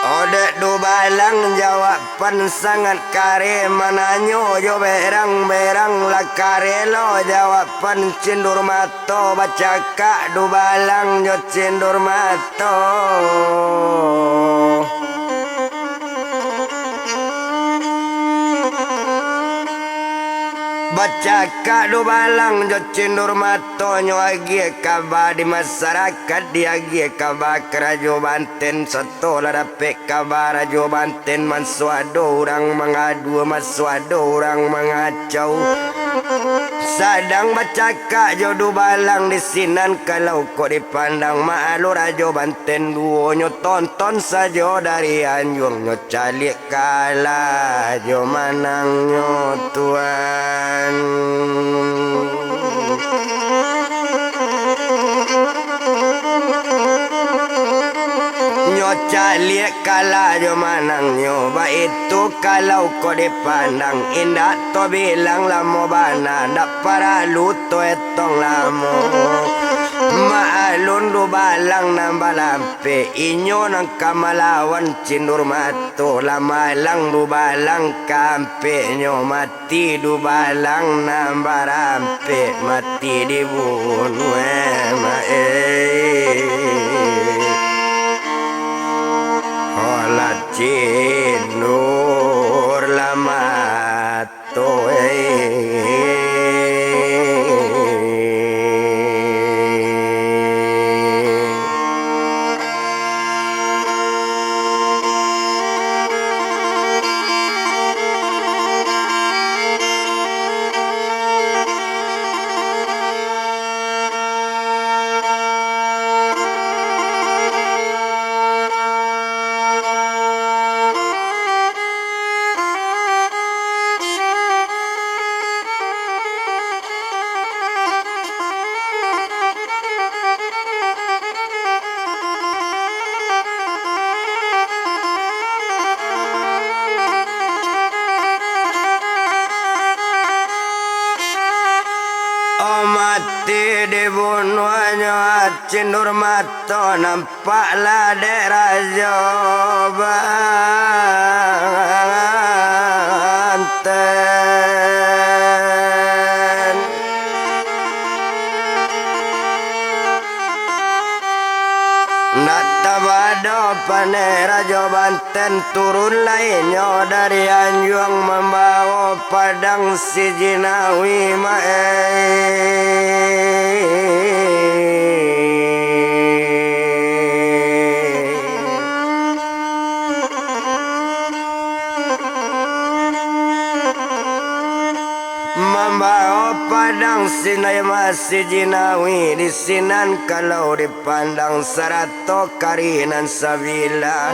S1: Odek dubalang jawaban sangat kare mananyo jo berang-berang lakare lo jawaban cindur mato baca kak dubalang jo cindur mato Baca kado balang jo cindur mato nyo agi kabar di masyarakat di agi kabar Rajo Banten satu la dapet kabar Rajo Banten mansuado orang mengadu mansuado orang mengacau Sadang baca kak jodoh balang di sinan kalau kok dipandang malu rajo Banten duonyo tonton saja dari anjung nyo calik kala jo manang nyo tuan nyo calik kala jo manang nyo ba itu kalau kau dipandang indah to bilang lamo bana dak para luto etong lamo maalun du balang nambah lampe inyo nang kamalawan cindur mato lamalang du balang kampe nyo mati du balang nambah rampe mati dibunuh Olah cinur lamato mati dibunuh cindur mato nampaklah dek raja Banten nak tabado pane raja Banten turun lainnya dari Anjuang membawa padang si Jinawi membawa padang sinai masih Jinawi di sinan kalau dipandang sarato karinan sabila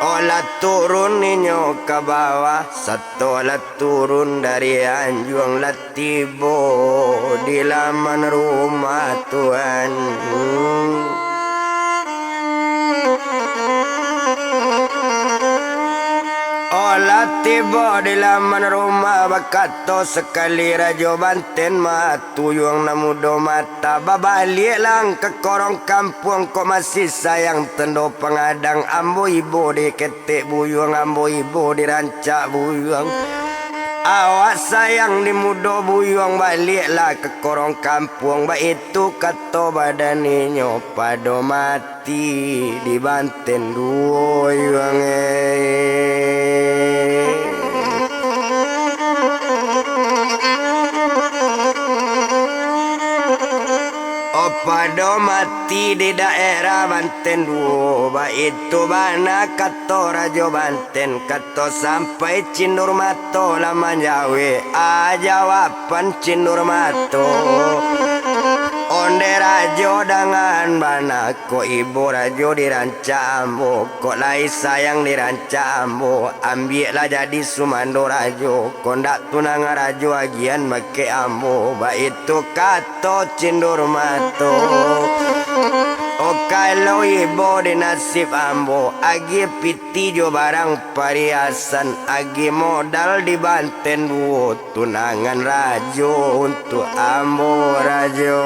S1: olah turun ninyo ke bawah satu olah turun dari Anjuang latibo di laman rumah Tuhan olah tiba di laman rumah bakato sekali raja Banten matuyung namudo mata babalik lang ke korong kampung kok masih sayang tendo pengadang ambo ibu di ketik buyung ambo ibu di rancak buyung awak sayang di mudo buyung baliklah ke korong kampung ba itu kato badaninyo pado mati di Banten duyung Pado mati di daerah Banten ba itu bana kato rajo Banten kato sampai cindur mato lama jawe jawapan cindur mato onde rajo dengan bana ko ibu rajo diranca ambo kok lai sayang diranca ambo ambillah jadi sumando rajo kondak tunang rajo agian make ambo ba itu kato cindur mato oh kalau ibu di nasib ambo agi piti jo barang pariasan agi modal di Banten duo tunangan rajo untuk ambo rajo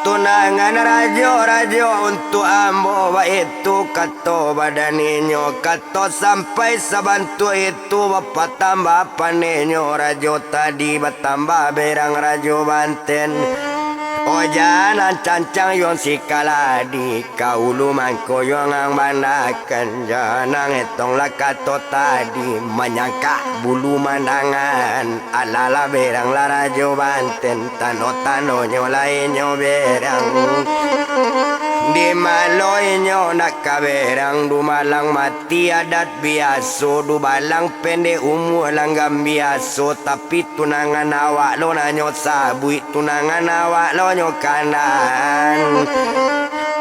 S1: tunangan rajo untuk ambo ba itu kato badaninyo kato sampai sabantu itu bapak tambah paninyo rajo tadi bertambah berang rajo Banten oh jangan cancang yon si kaladi kaulu mangko yon ang banakan janang etong lakato tadi menyangka bulu mandangan alala berang la rajo Banten tano nyo lain nyo berang Di maloy nyo nakaberang dumalang mati adat biaso dubalang pende umur langgam biaso tapi tunangan awak lo nanyo sabui tunangan awak lo nyo kanan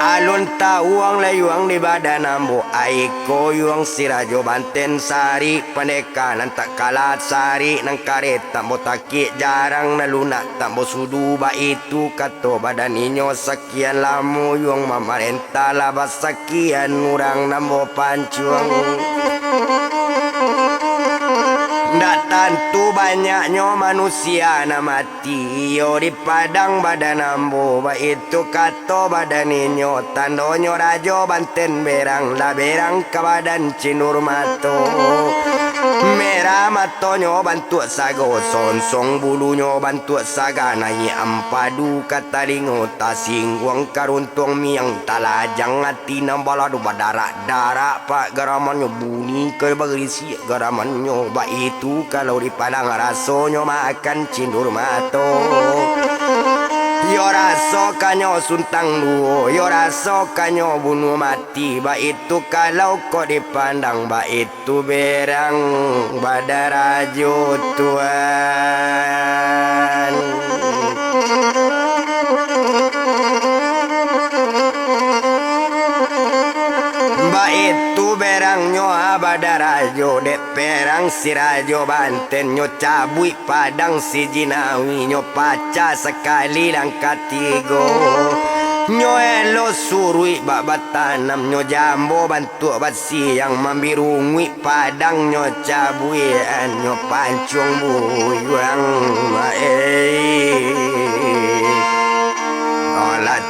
S1: alun tawang layuang di badan ambo aiko yuang sirajo banten sari pendekanan tak kalat sari nang karet tambo takik jarang nalunak tambo sudu ba itu kato badan inyo sekian lamu yuang mamarenta labas sekian urang nambo pancuang ndak tentu banyaknya manusia na mati yo di padang badan ambo ba itu kato badan inyo tandonyo rajo banten berang la berang ke badan cinur mato merah matonyo bantu sago sonsong bulunya bantu saga nai ampadu kata lingo tasingwang karuntung miang talajang hati nambaladu badarak-darak pak garamanyo bunyi ke berisi garamanyo ba itu kalau di padang rasonyo makan cindur mato yo raso kanyo suntang duo yo raso kanyo bunuh mati ba itu kalau kau dipandang ba itu berang badarajo Tuhan ba itu berang nyo abadarajo dek perang si rajo banten nyo cabui padang si jinawi nyo paca sekali langkat tigo nyo elo surui babat tanam nyo jambo bantu basi yang membirungui padang nyo cabui nyo pancung buyang olah